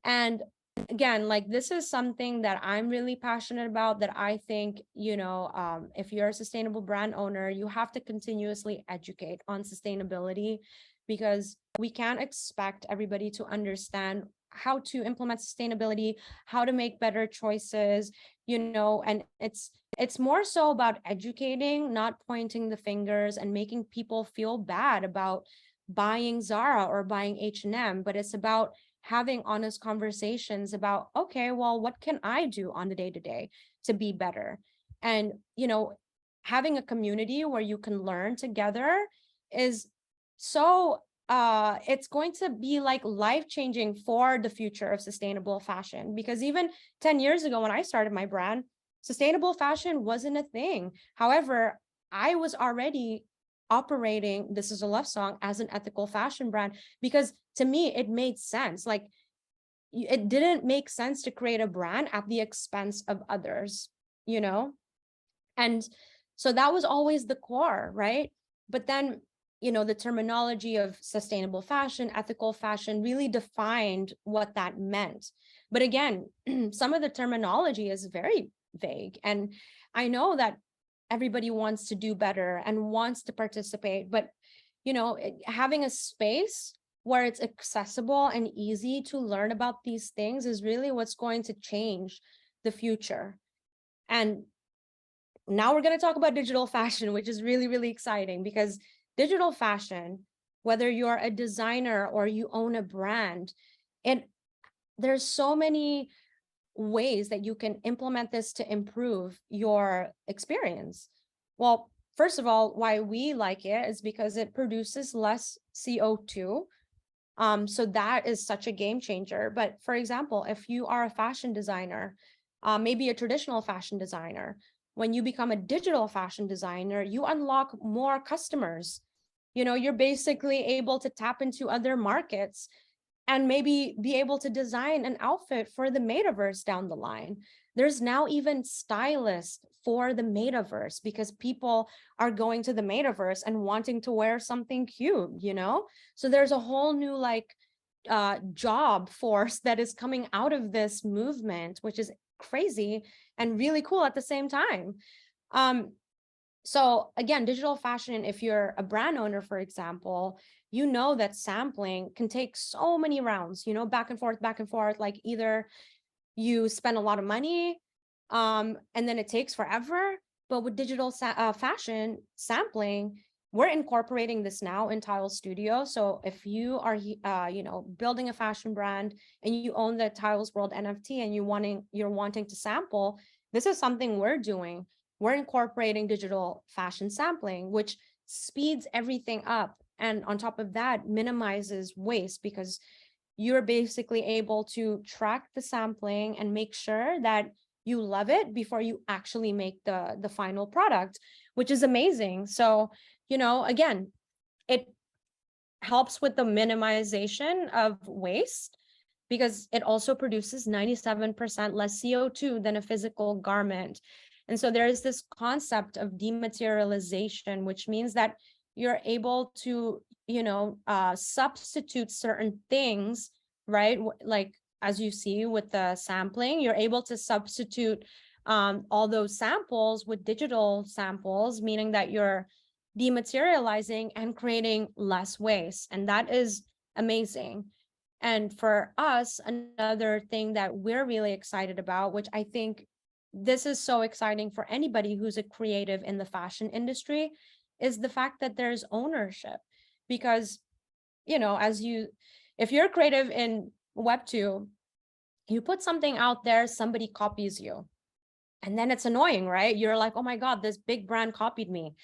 And again, like, this is something that I'm really passionate about, that I think, if you're a sustainable brand owner, you have to continuously educate on sustainability, because we can't expect everybody to understand how to implement sustainability, how to make better choices, and it's more so about educating, not pointing the fingers and making people feel bad about buying Zara or buying H&M, but it's about having honest conversations about, okay, well, what can I do on the day-to-day to be better? And, having a community where you can learn together is so it's going to be like life-changing for the future of sustainable fashion. Because even 10 years ago, when I started my brand, sustainable fashion wasn't a thing. However, I was already operating This Is a Love Song as an ethical fashion brand, because to me, it made sense. Like, it didn't make sense to create a brand at the expense of others, And so that was always the core, right? But then, the terminology of sustainable fashion, ethical fashion really defined what that meant. But again, some of the terminology is very vague. And I know that everybody wants to do better and wants to participate, but, having a space where it's accessible and easy to learn about these things is really what's going to change the future. And now we're going to talk about digital fashion, which is really, really exciting, because digital fashion, whether you're a designer or you own a brand, there's so many ways that you can implement this to improve your experience. Well, first of all, why we like it is because it produces less CO2. So that is such a game changer. But for example, if you are a fashion designer, maybe a traditional fashion designer, when you become a digital fashion designer, you unlock more customers. You're basically able to tap into other markets and maybe be able to design an outfit for the metaverse down the line. There's now even stylists for the metaverse, because people are going to the metaverse and wanting to wear something cute, So there's a whole new job force that is coming out of this movement, which is crazy and really cool at the same time. So again, digital fashion, if you're a brand owner, for example, that sampling can take so many rounds, back and forth, like either you spend a lot of money, and then it takes forever. But with digital fashion sampling, we're incorporating this now in Tile Studio. So if you are, building a fashion brand and you own the TIALS.World NFT and you're wanting to sample, this is something we're doing. We're incorporating digital fashion sampling, which speeds everything up. And on top of that, minimizes waste, because you're basically able to track the sampling and make sure that you love it before you actually make the final product, which is amazing. So, again, it helps with the minimization of waste, because it also produces 97% less CO2 than a physical garment. And so there is this concept of dematerialization, which means that you're able to, substitute certain things, right? Like, as you see with the sampling, you're able to substitute all those samples with digital samples, meaning that you're dematerializing and creating less waste. And that is amazing. And for us, another thing that we're really excited about, which I think this is so exciting for anybody who's a creative in the fashion industry, is the fact that there's ownership. Because, if you're creative in Web2, you put something out there, somebody copies you. And then it's annoying, right? You're like, oh my God, this big brand copied me.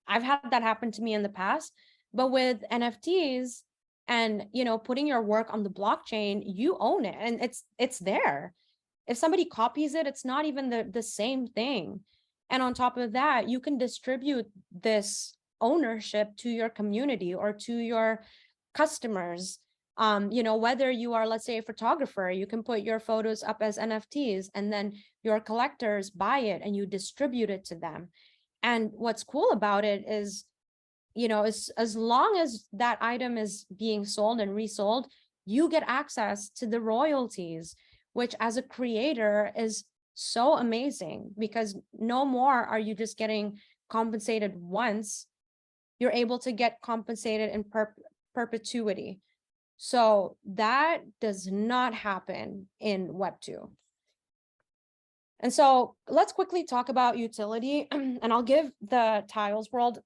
I've had that happen to me in the past. But with NFTs and, putting your work on the blockchain, you own it and it's there. If somebody copies it, it's not even the same thing. And on top of that, you can distribute this ownership to your community or to your customers. Whether you are, let's say, a photographer, you can put your photos up as NFTs, and then your collectors buy it and you distribute it to them. And what's cool about it is, as long as that item is being sold and resold, you get access to the royalties, which as a creator is so amazing, because no more are you just getting compensated once, you're able to get compensated in perpetuity. So that does not happen in Web2. And so let's quickly talk about utility, and I'll give the TIALS.World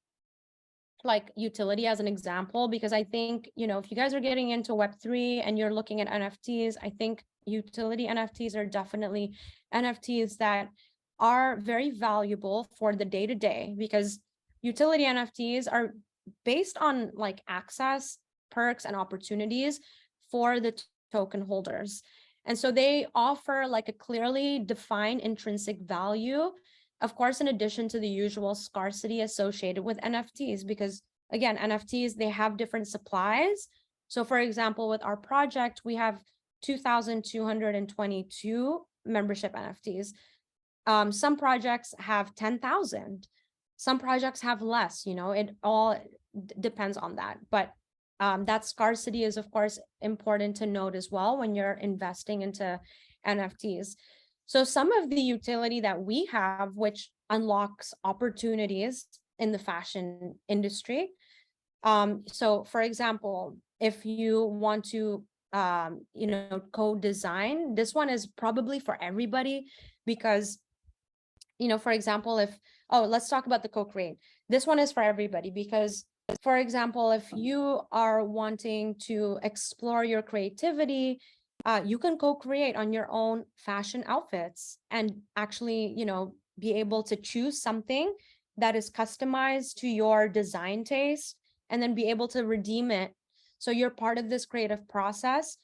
like utility as an example, because I think, you know, if you guys are getting into Web3 and you're looking at NFTs, I think utility NFTs are definitely NFTs that are very valuable for the day-to-day, because utility NFTs are based on like access, perks, and opportunities for the token holders. And so they offer like a clearly defined intrinsic value, of course, in addition to the usual scarcity associated with NFTs, because again, NFTs, they have different supplies. So for example, with our project, we have 2,222 membership NFTs. Some projects have 10,000. Some projects have less, you know, it all depends on that. But that scarcity is, of course, important to note as well when you're investing into NFTs. So some of the utility that we have, which unlocks opportunities in the fashion industry. So for example, if you want to, you know, co-design, this one is probably for everybody, because, you know, for example, if, oh, let's talk about the co-create. This one is for everybody because, for example, if you are wanting to explore your creativity, you can co-create on your own fashion outfits and actually, you know, be able to choose something that is customized to your design taste and then be able to redeem it. So you're part of this creative process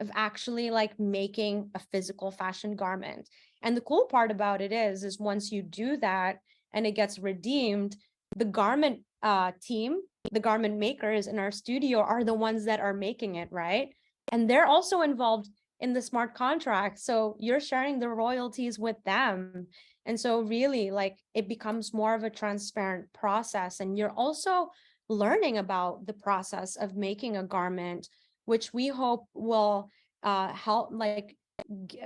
of actually like making a physical fashion garment. And the cool part about it is once you do that and it gets redeemed, the garment team, the garment makers in our studio are the ones that are making it, right? And they're also involved in the smart contract. So you're sharing the royalties with them. And so really like it becomes more of a transparent process. And you're also learning about the process of making a garment, which we hope will help like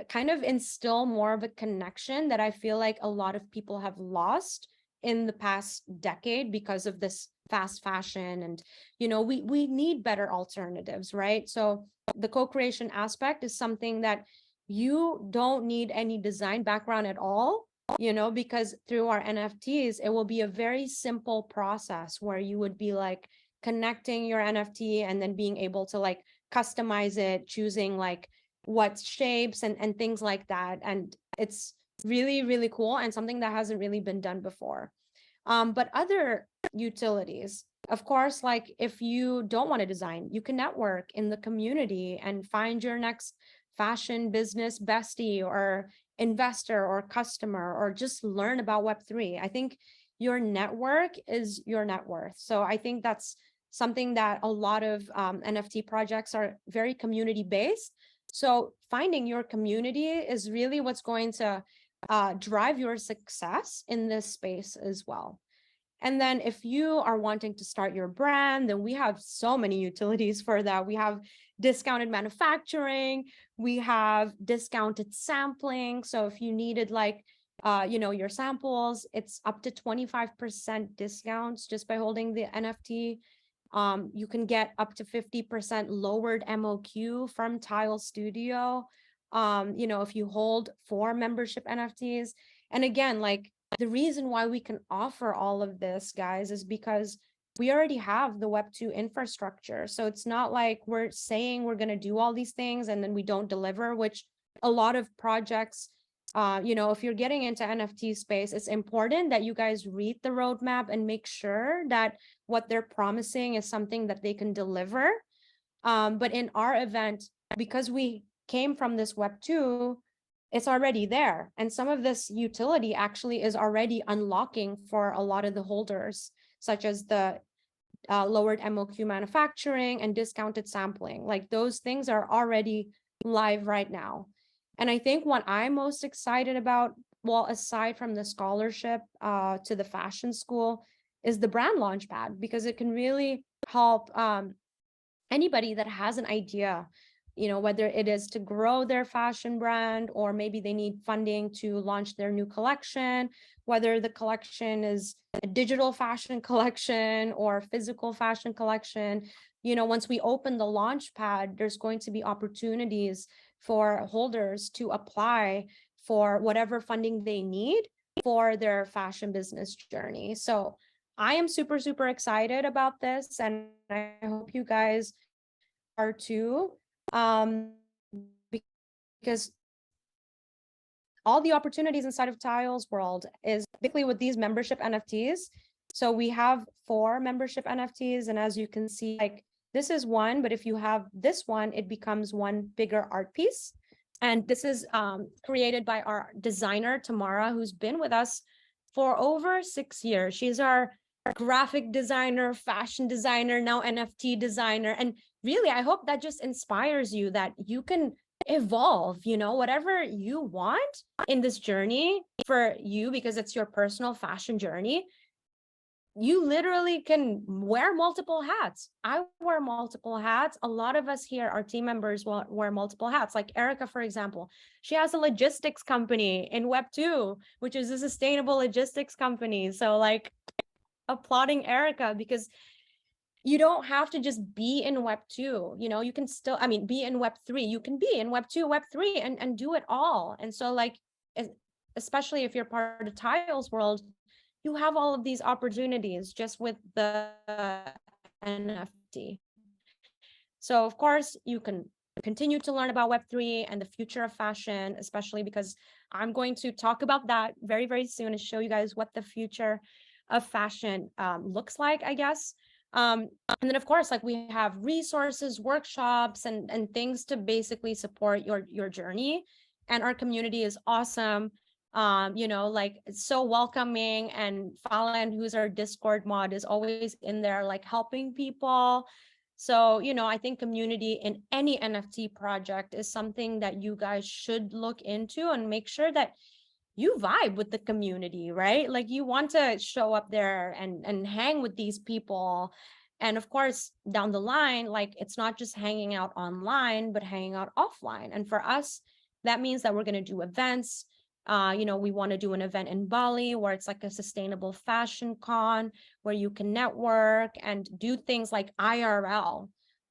kind of instill more of a connection that I feel like a lot of people have lost in the past decade because of this fast fashion. And, you know, we need better alternatives, right? So the co-creation aspect is something that you don't need any design background at all, you know, because through our NFTs, it will be a very simple process where you would be like connecting your NFT and then being able to like customize it, choosing like what shapes and things like that. And it's really, really cool and something that hasn't really been done before. But other utilities, of course, like if you don't want to design, you can network in the community and find your next fashion business bestie or investor or customer, or just learn about Web3. I think your network is your net worth. So I think that's something that a lot of NFT projects are very community based. So finding your community is really what's going to drive your success in this space as well. And then if you are wanting to start your brand, then we have so many utilities for that. We have discounted manufacturing, we have discounted sampling. So if you needed like, you know, your samples, it's up to 25% discounts just by holding the NFT. You can get up to 50% lowered MOQ from Tile Studio, you know, if you hold 4 membership NFTs. And again, like the reason why we can offer all of this, guys, is because we already have the Web2 infrastructure. So it's not like we're saying we're going to do all these things and then we don't deliver, which a lot of projects, you know, if you're getting into NFT space, it's important that you guys read the roadmap and make sure that what they're promising is something that they can deliver. But in our event, because we came from this Web2, it's already there. And some of this utility actually is already unlocking for a lot of the holders, such as the lowered MOQ manufacturing and discounted sampling. Like those things are already live right now. And I think what I'm most excited about, well, aside from the scholarship to the fashion school, is the brand launchpad, because it can really help anybody that has an idea, you know, whether it is to grow their fashion brand, or maybe they need funding to launch their new collection, whether the collection is a digital fashion collection or physical fashion collection. You know, once we open the launch pad, there's going to be opportunities for holders to apply for whatever funding they need for their fashion business journey. So I am super, super excited about this, and I hope you guys are too, because all the opportunities inside of TIALS.World is basically with these membership NFTs. So we have 4 membership NFTs, and as you can see, like this is one, but if you have this one, it becomes one bigger art piece. And this is created by our designer, Tamara, who's been with us for over 6 years. She's our graphic designer, fashion designer, now NFT designer. And really, I hope that just inspires you that you can evolve, you know, whatever you want in this journey for you, because it's your personal fashion journey. You literally can wear multiple hats. I wear multiple hats. A lot of us here, our team members, will wear multiple hats. Like Erica, for example, she has a logistics company in Web2, which is a sustainable logistics company. So like applauding Erica, because you don't have to just be in Web2, you know, you can still, I mean, be in Web3, you can be in Web2, Web3, and do it all. And so like, especially if you're part of TIALS.World, you have all of these opportunities just with the NFT. So of course, you can continue to learn about Web3 and the future of fashion, especially because I'm going to talk about that very, very soon and show you guys what the future of fashion looks like, I guess. And then of course, like we have resources, workshops, and things to basically support your journey. And our community is awesome. You know, like it's so welcoming, and Falan, who's our Discord mod, is always in there like helping people. So, you know, I think community in any NFT project is something that you guys should look into and make sure that you vibe with the community, right? Like you want to show up there and hang with these people. And of course, down the line, like it's not just hanging out online, but hanging out offline. And for us, that means that we're going to do events. You know, we want to do an event in Bali where it's like a sustainable fashion con where you can network and do things like IRL.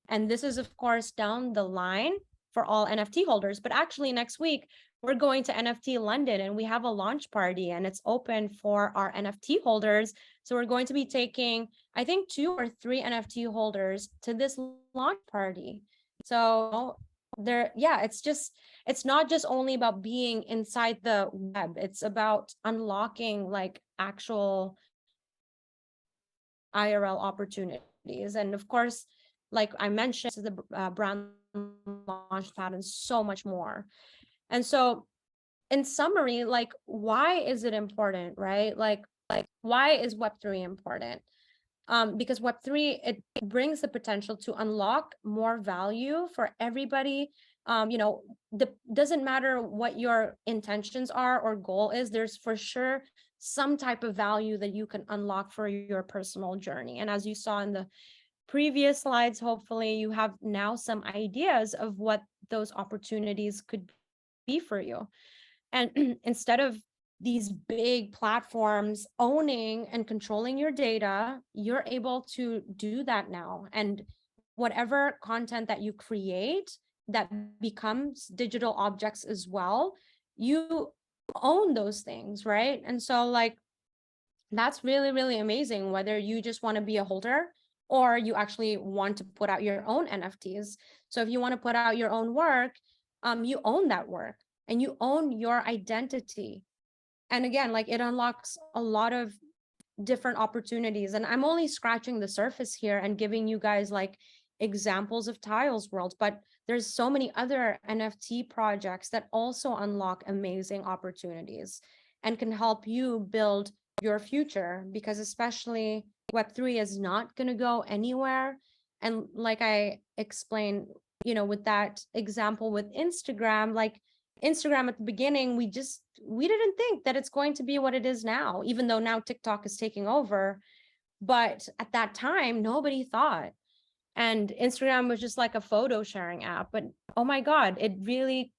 And this is, of course, down the line for all NFT holders. But actually, next week, we're going to NFT London and we have a launch party, and it's open for our NFT holders. So we're going to be taking, I think, 2 or 3 NFT holders to this launch party. So there, yeah, it's not just only about being inside the web. It's about unlocking like actual IRL opportunities. And of course, like I mentioned, the brand launch pad and so much more. And so in summary, like, why is it important, right? Like why is Web3 important? Because Web3, it brings the potential to unlock more value for everybody. You know, doesn't matter what your intentions are or goal is, there's for sure some type of value that you can unlock for your personal journey. And as you saw in the previous slides, hopefully you have now some ideas of what those opportunities could be for you. And instead of these big platforms owning and controlling your data, you're able to do that now. And whatever content that you create that becomes digital objects as well, you own those things, right? And so like, that's really, really amazing, whether you just want to be a holder or you actually want to put out your own NFTs. So if you want to put out your own work, you own that work and you own your identity. And again, like it unlocks a lot of different opportunities. And I'm only scratching the surface here and giving you guys like examples of TIALS.World, but there's so many other NFT projects that also unlock amazing opportunities and can help you build your future, because especially Web3 is not going to go anywhere. And like I explained, you know, with that example with Instagram, like Instagram at the beginning, we didn't think that it's going to be what it is now, even though now TikTok is taking over. But at that time, nobody thought. And Instagram was just like a photo sharing app. But oh my God, it really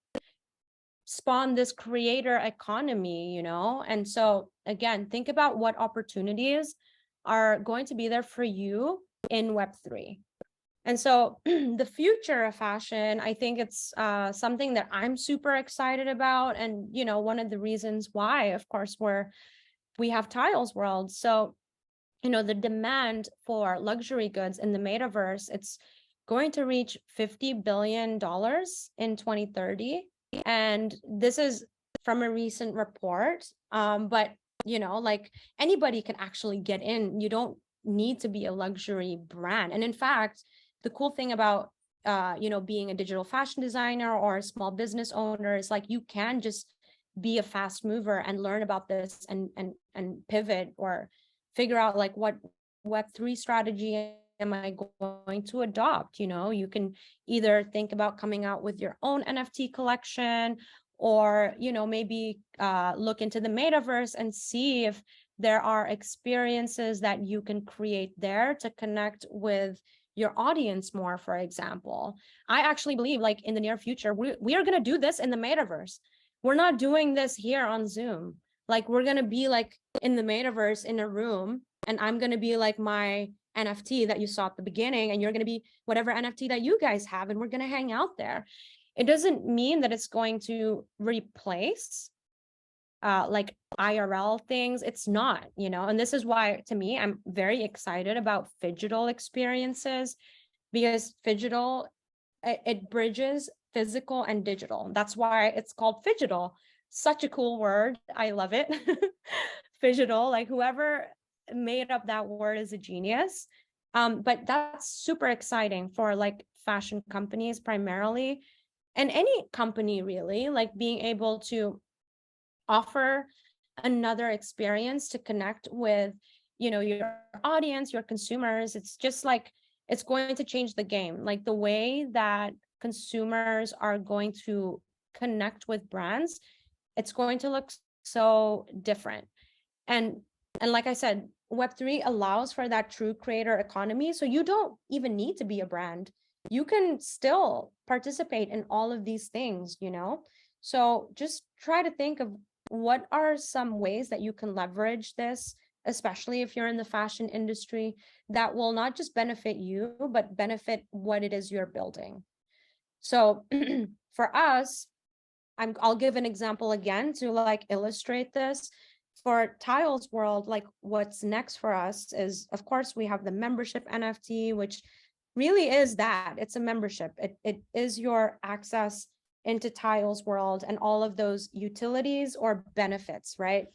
spawned this creator economy, you know? And so again, think about what opportunities are going to be there for you in Web3. And so the future of fashion, I think it's something that I'm super excited about. And, you know, one of the reasons why, of course, we have TIALS.World. So, you know, the demand for luxury goods in the metaverse, it's going to reach $50 billion in 2030. And this is from a recent report. But, you know, like anybody can actually get in. You don't need to be a luxury brand. And in fact, the cool thing about, you know, being a digital fashion designer or a small business owner is like you can just be a fast mover and learn about this and pivot or figure out like what Web3 strategy am I going to adopt? You know, you can either think about coming out with your own NFT collection, or, you know, maybe look into the metaverse and see if there are experiences that you can create there to connect with your audience more, for example. I actually believe like in the near future, we are going to do this in the metaverse. We're not doing this here on Zoom. Like we're going to be like in the metaverse in a room, and I'm going to be like my NFT that you saw at the beginning, and you're going to be whatever NFT that you guys have, and we're going to hang out there. It doesn't mean that it's going to replace like IRL things. It's not, you know, and this is why, to me, I'm very excited about phygital experiences, because phygital, it bridges physical and digital. That's why it's called phygital. Such a cool word. I love it. Phygital, like whoever made up that word is a genius. But that's super exciting for like fashion companies primarily, and any company really, like being able to offer another experience to connect with, you know, your audience, your consumers. It's just like, it's going to change the game. Like the way that consumers are going to connect with brands, it's going to look so different. And like I said, Web3 allows for that true creator economy. So you don't even need to be a brand. You can still participate in all of these things, you know? So just try to think of what are some ways that you can leverage this, especially if you're in the fashion industry, that will not just benefit you, but benefit what it is you're building. So for us, I'll give an example again to like illustrate this. For TIALS.World, like what's next for us is, of course, we have the membership NFT, which really is that. It's a membership. It is your access into TIALS.World and all of those utilities or benefits, right?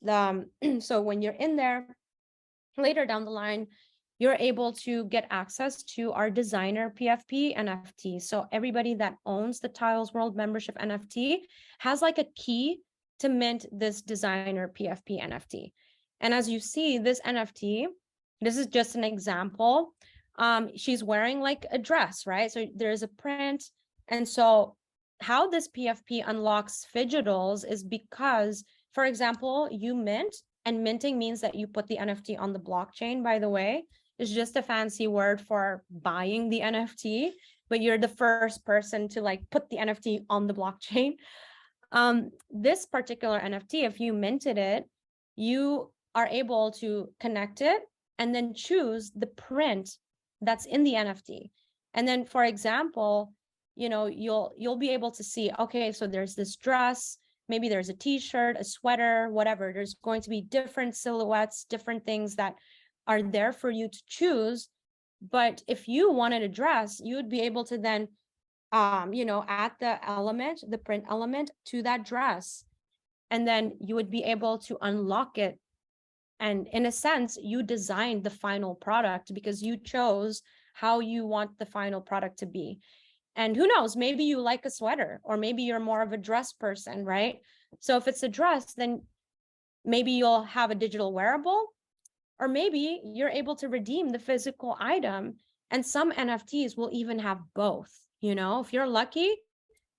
So when you're in there later down the line, you're able to get access to our designer PFP NFT. So everybody that owns the TIALS.World membership NFT has like a key to mint this designer PFP NFT. And as you see, this NFT, this is just an example. She's wearing like a dress, right? So there's a print. And so how this PFP unlocks Phigitals is because, for example, you mint, and minting means that you put the NFT on the blockchain, by the way. It's just a fancy word for buying the NFT, but you're the first person to like put the NFT on the blockchain. This particular NFT, if you minted it, you are able to connect it and then choose the print that's in the NFT. And then, for example, you know, you'll be able to see, okay, so there's this dress, maybe there's a t-shirt, a sweater, whatever. There's going to be different silhouettes, different things that are there for you to choose. But if you wanted a dress, you would be able to then you know, add the element, the print element to that dress. And then you would be able to unlock it. And in a sense, you designed the final product because you chose how you want the final product to be. And who knows, maybe you like a sweater, or maybe you're more of a dress person, right? So if it's a dress, then maybe you'll have a digital wearable, or maybe you're able to redeem the physical item. And some NFTs will even have both. You know, if you're lucky,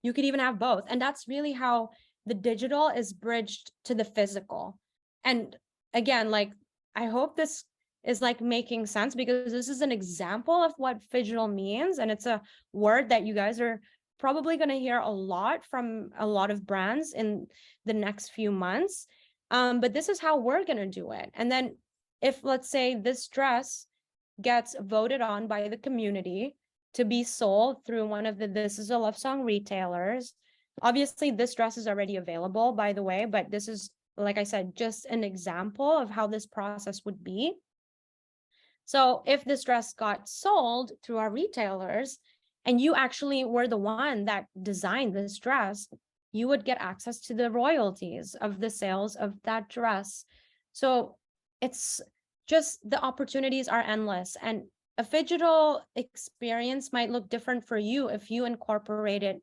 you could even have both. And that's really how the digital is bridged to the physical. And again, like, I hope this is like making sense, because this is an example of what phygital means. And it's a word that you guys are probably going to hear a lot from a lot of brands in the next few months. But this is how we're going to do it. And then if, let's say, this dress gets voted on by the community to be sold through one of the This Is a Love Song retailers. Obviously, this dress is already available, by the way, but this is, like I said, just an example of how this process would be. So if this dress got sold through our retailers and you actually were the one that designed this dress, you would get access to the royalties of the sales of that dress. So it's just, the opportunities are endless, and a phygital experience might look different for you if you incorporate it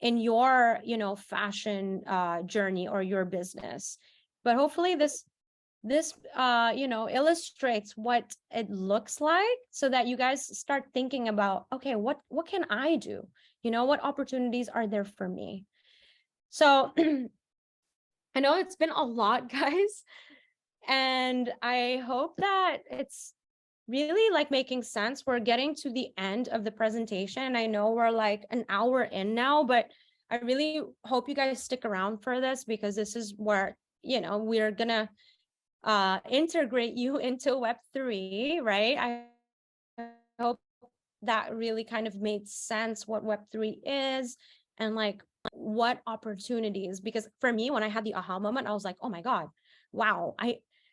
in your, fashion journey or your business. But hopefully this illustrates what it looks like, so that you guys start thinking about, okay, what can I do? What opportunities are there for me? So I know it's been a lot, guys, and I hope that it's really like making sense. We're getting to the end of the presentation. I know we're like an hour in now, but I really hope you guys stick around for this, because this is where, we're gonna integrate you into Web3, right? I hope that really kind of made sense what Web3 is, and like what opportunities, because for me, when I had the aha moment, I was like, oh my God, wow,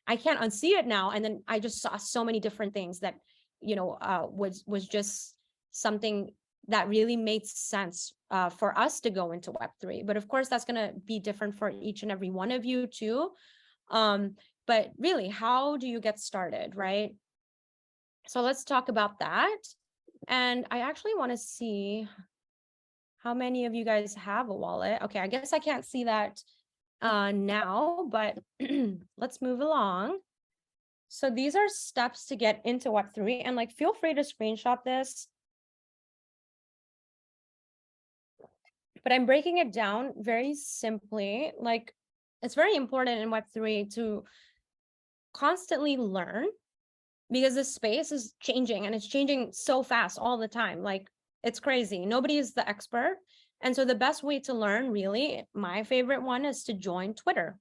I can't unsee it now. And then I just saw so many different things that, was just something that really made sense for us to go into Web3. But of course, that's going to be different for each and every one of you too. But really, how do you get started, right? So let's talk about that. And I actually want to see how many of you guys have a wallet. Okay, I guess I can't see that now, but let's move along. So these are steps to get into Web3, and like, feel free to screenshot this. But I'm breaking it down very simply. Like, it's very important in Web3 to constantly learn, because this space is changing, and it's changing so fast all the time. Like, it's crazy. Nobody is the expert. And so the best way to learn, really, my favorite one, is to join Twitter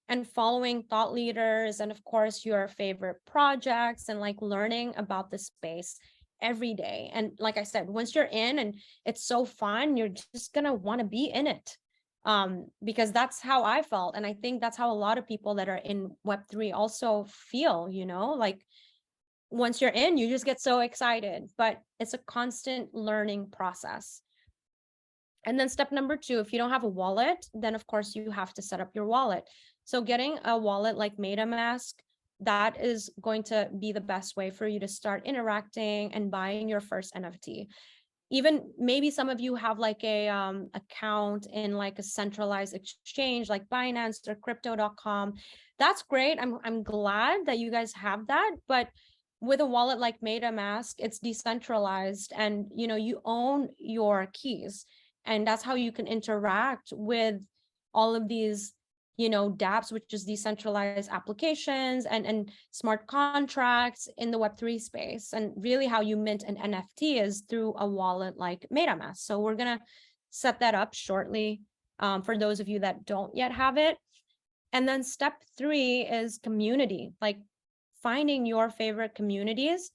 and following thought leaders, and of course your favorite projects, and like learning about the space every day. And like I said, once you're in and it's so fun, you're just gonna want to be in it, because that's how I felt, and I think that's how a lot of people that are in Web3 also feel. Like, once you're in, you just get so excited. But it's a constant learning process. And then step number 2, if you don't have a wallet, then of course you have to set up your wallet. So getting a wallet like MetaMask, that is going to be the best way for you to start interacting and buying your first NFT. Even maybe some of you have like a account in like a centralized exchange like Binance or crypto.com. That's great. I'm glad that you guys have that. But with a wallet like MetaMask, it's decentralized, and you own your keys. And that's how you can interact with all of these, dApps, which is decentralized applications and smart contracts in the Web3 space. And really how you mint an NFT is through a wallet like MetaMask. So we're going to set that up shortly for those of you that don't yet have it. And then step 3 is community, like finding your favorite communities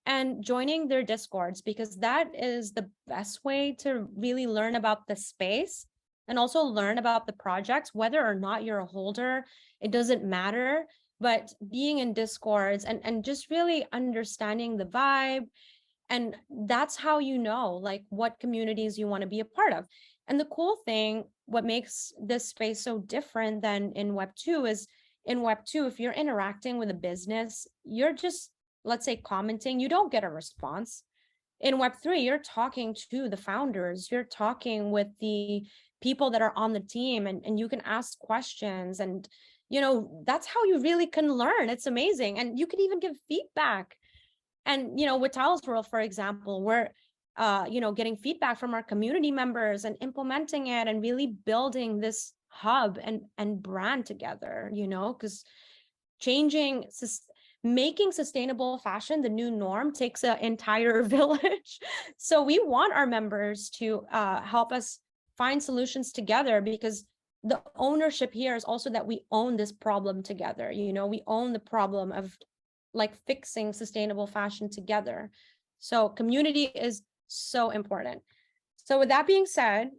and joining their Discords, because that is the best way to really learn about the space and also learn about the projects. Whether or not you're a holder, it doesn't matter. But being in Discords and just really understanding the vibe, and that's how like what communities you want to be a part of. And the cool thing, what makes this space so different than in Web 2 is, in Web 2, if you're interacting with a business, you're just, let's say, commenting, you don't get a response. In Web 3, you're talking to the founders, you're talking with the people that are on the team, and you can ask questions, and that's how you really can learn. It's amazing. And you can even give feedback. And with TIALS.World, for example, we're getting feedback from our community members and implementing it and really building this hub and brand together, because making sustainable fashion the new norm takes an entire village. So we want our members to help us find solutions together, because the ownership here is also that we own this problem together. We own the problem of like fixing sustainable fashion together. So community is so important. So with that being said,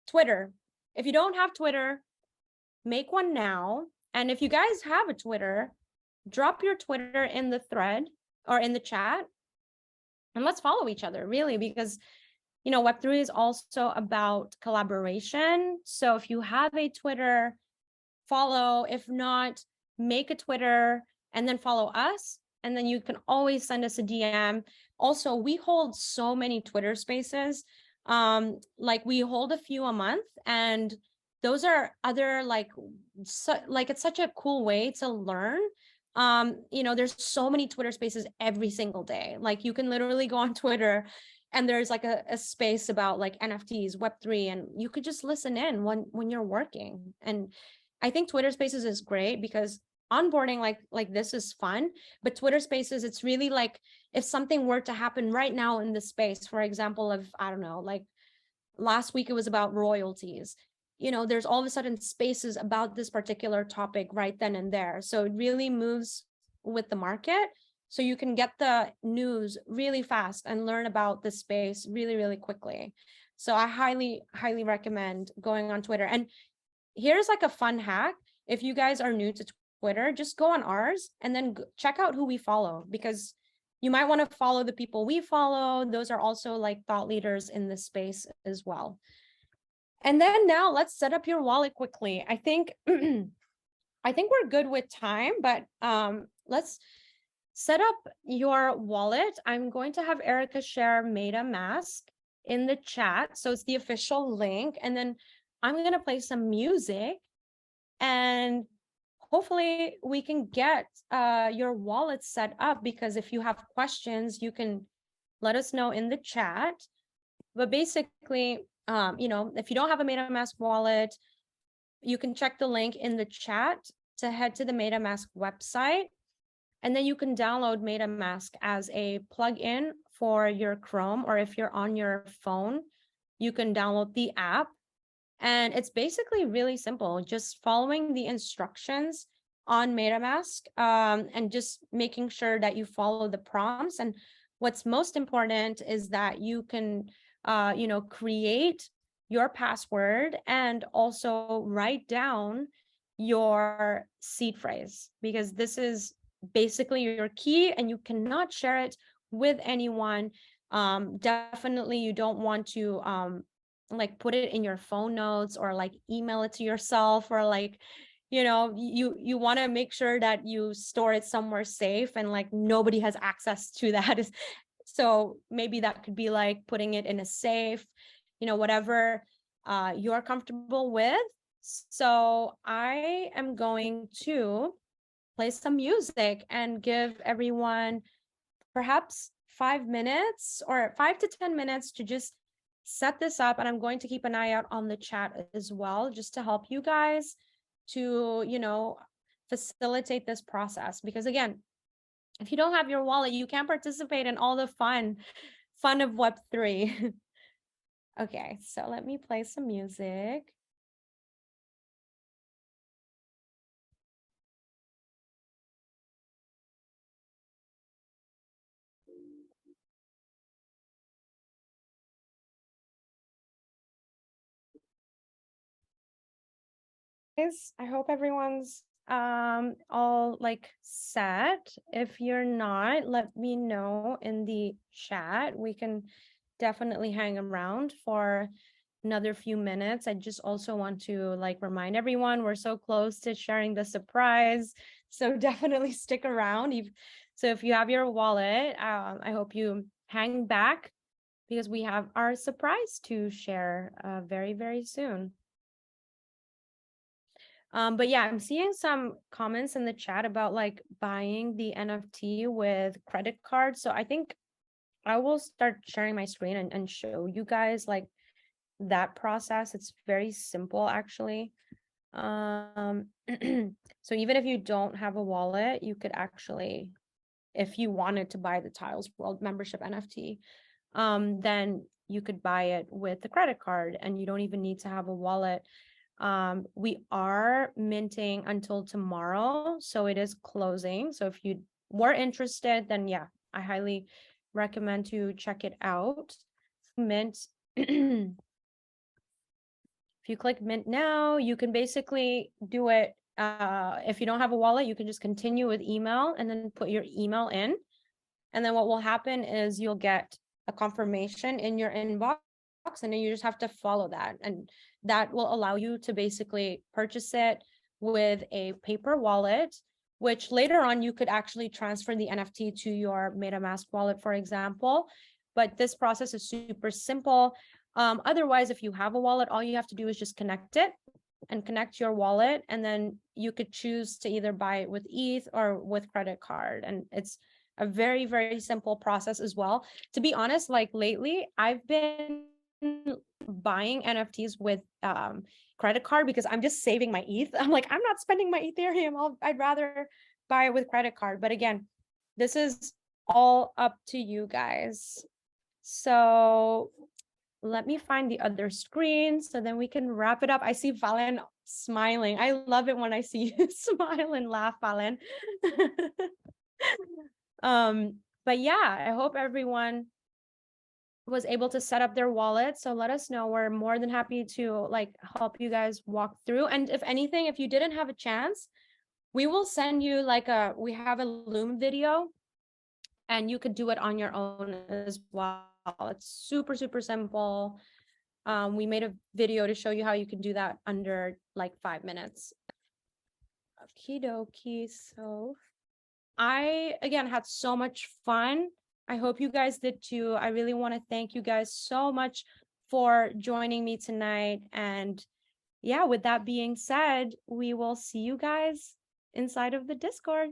Twitter. If you don't have Twitter, make one now. And if you guys have a Twitter, drop your Twitter in the thread or in the chat, and let's follow each other, really, because Web3 is also about collaboration. So if you have a Twitter, follow. If not, make a Twitter and then follow us. And then you can always send us a DM. Also, we hold so many Twitter spaces. Like we hold a few a month, and those are other like it's such a cool way to learn. There's so many Twitter spaces every single day. Like you can literally go on Twitter and there's like a space about like NFTs, Web3, and you could just listen in when you're working. And I think Twitter Spaces is great because onboarding like this is fun, but Twitter Spaces, it's really like if something were to happen right now in the space, for example, of, I don't know, like last week it was about royalties, there's all of a sudden spaces about this particular topic right then and there. So it really moves with the market. So you can get the news really fast and learn about the space really, really quickly. So I highly, highly recommend going on Twitter. And here's like a fun hack. If you guys are new to Twitter, just go on ours and then check out who we follow, because you might want to follow the people we follow. Those are also like thought leaders in this space as well. And then now let's set up your wallet quickly. I think we're good with time, but let's set up your wallet. I'm going to have Erica share MetaMask in the chat. So it's the official link. And then I'm going to play some music, and hopefully we can get your wallet set up, because if you have questions, you can let us know in the chat. But basically, if you don't have a MetaMask wallet, you can check the link in the chat to head to the MetaMask website. And then you can download MetaMask as a plugin for your Chrome, or if you're on your phone, you can download the app. And it's basically really simple, just following the instructions on MetaMask, and just making sure that you follow the prompts. And what's most important is that you can, create your password and also write down your seed phrase, because this is basically your key and you cannot share it with anyone. Definitely you don't want to like put it in your phone notes or like email it to yourself, or like you want to make sure that you store it somewhere safe and like nobody has access to that. So maybe that could be like putting it in a safe, whatever you're comfortable with. So I am going to play some music and give everyone perhaps 5 minutes or 5 to 10 minutes to just set this up. And I'm going to keep an eye out on the chat as well, just to help you guys to, facilitate this process. Because again, if you don't have your wallet, you can't participate in all the fun of Web3. Okay, so let me play some music. I hope everyone's all like set. If you're not, let me know in the chat. We can definitely hang around for another few minutes. I just also want to like remind everyone we're so close to sharing the surprise, so definitely stick around. So if you have your wallet, I hope you hang back, because we have our surprise to share very, very soon. But yeah, I'm seeing some comments in the chat about like buying the NFT with credit cards. So I think I will start sharing my screen and show you guys like that process. It's very simple, actually. So even if you don't have a wallet, you could actually, if you wanted to buy the TIALS.World membership NFT, then you could buy it with the credit card and you don't even need to have a wallet. We are minting until tomorrow, so it is closing. So if you were interested, then yeah, I highly recommend to check it out. Mint. If you click mint now, you can basically do it. If you don't have a wallet, you can just continue with email and then put your email in. And then what will happen is you'll get a confirmation in your inbox, and then you just have to follow that. And that will allow you to basically purchase it with a paper wallet, which later on you could actually transfer the NFT to your MetaMask wallet, for example. But this process is super simple. Otherwise, if you have a wallet, all you have to do is just connect it and connect your wallet. And then you could choose to either buy it with ETH or with credit card. And it's a very, very simple process as well. To be honest, like lately, I've been buying NFTs with credit card because I'm just saving my ETH. I'm like, I'm not spending my Ethereum. I'd rather buy it with credit card. But again, this is all up to you guys. So let me find the other screen so then we can wrap it up. I see Valen smiling. I love it when I see you smile and laugh, Valen. But yeah, I hope everyone was able to set up their wallet. So let us know. We're more than happy to like help you guys walk through. And if anything, if you didn't have a chance, we will send you like we have a Loom video and you could do it on your own as well. It's super, super simple. We made a video to show you how you can do that under like 5 minutes. Okie dokie. So I, again, had so much fun. I hope you guys did too. I really want to thank you guys so much for joining me tonight. And yeah, with that being said, we will see you guys inside of the Discord.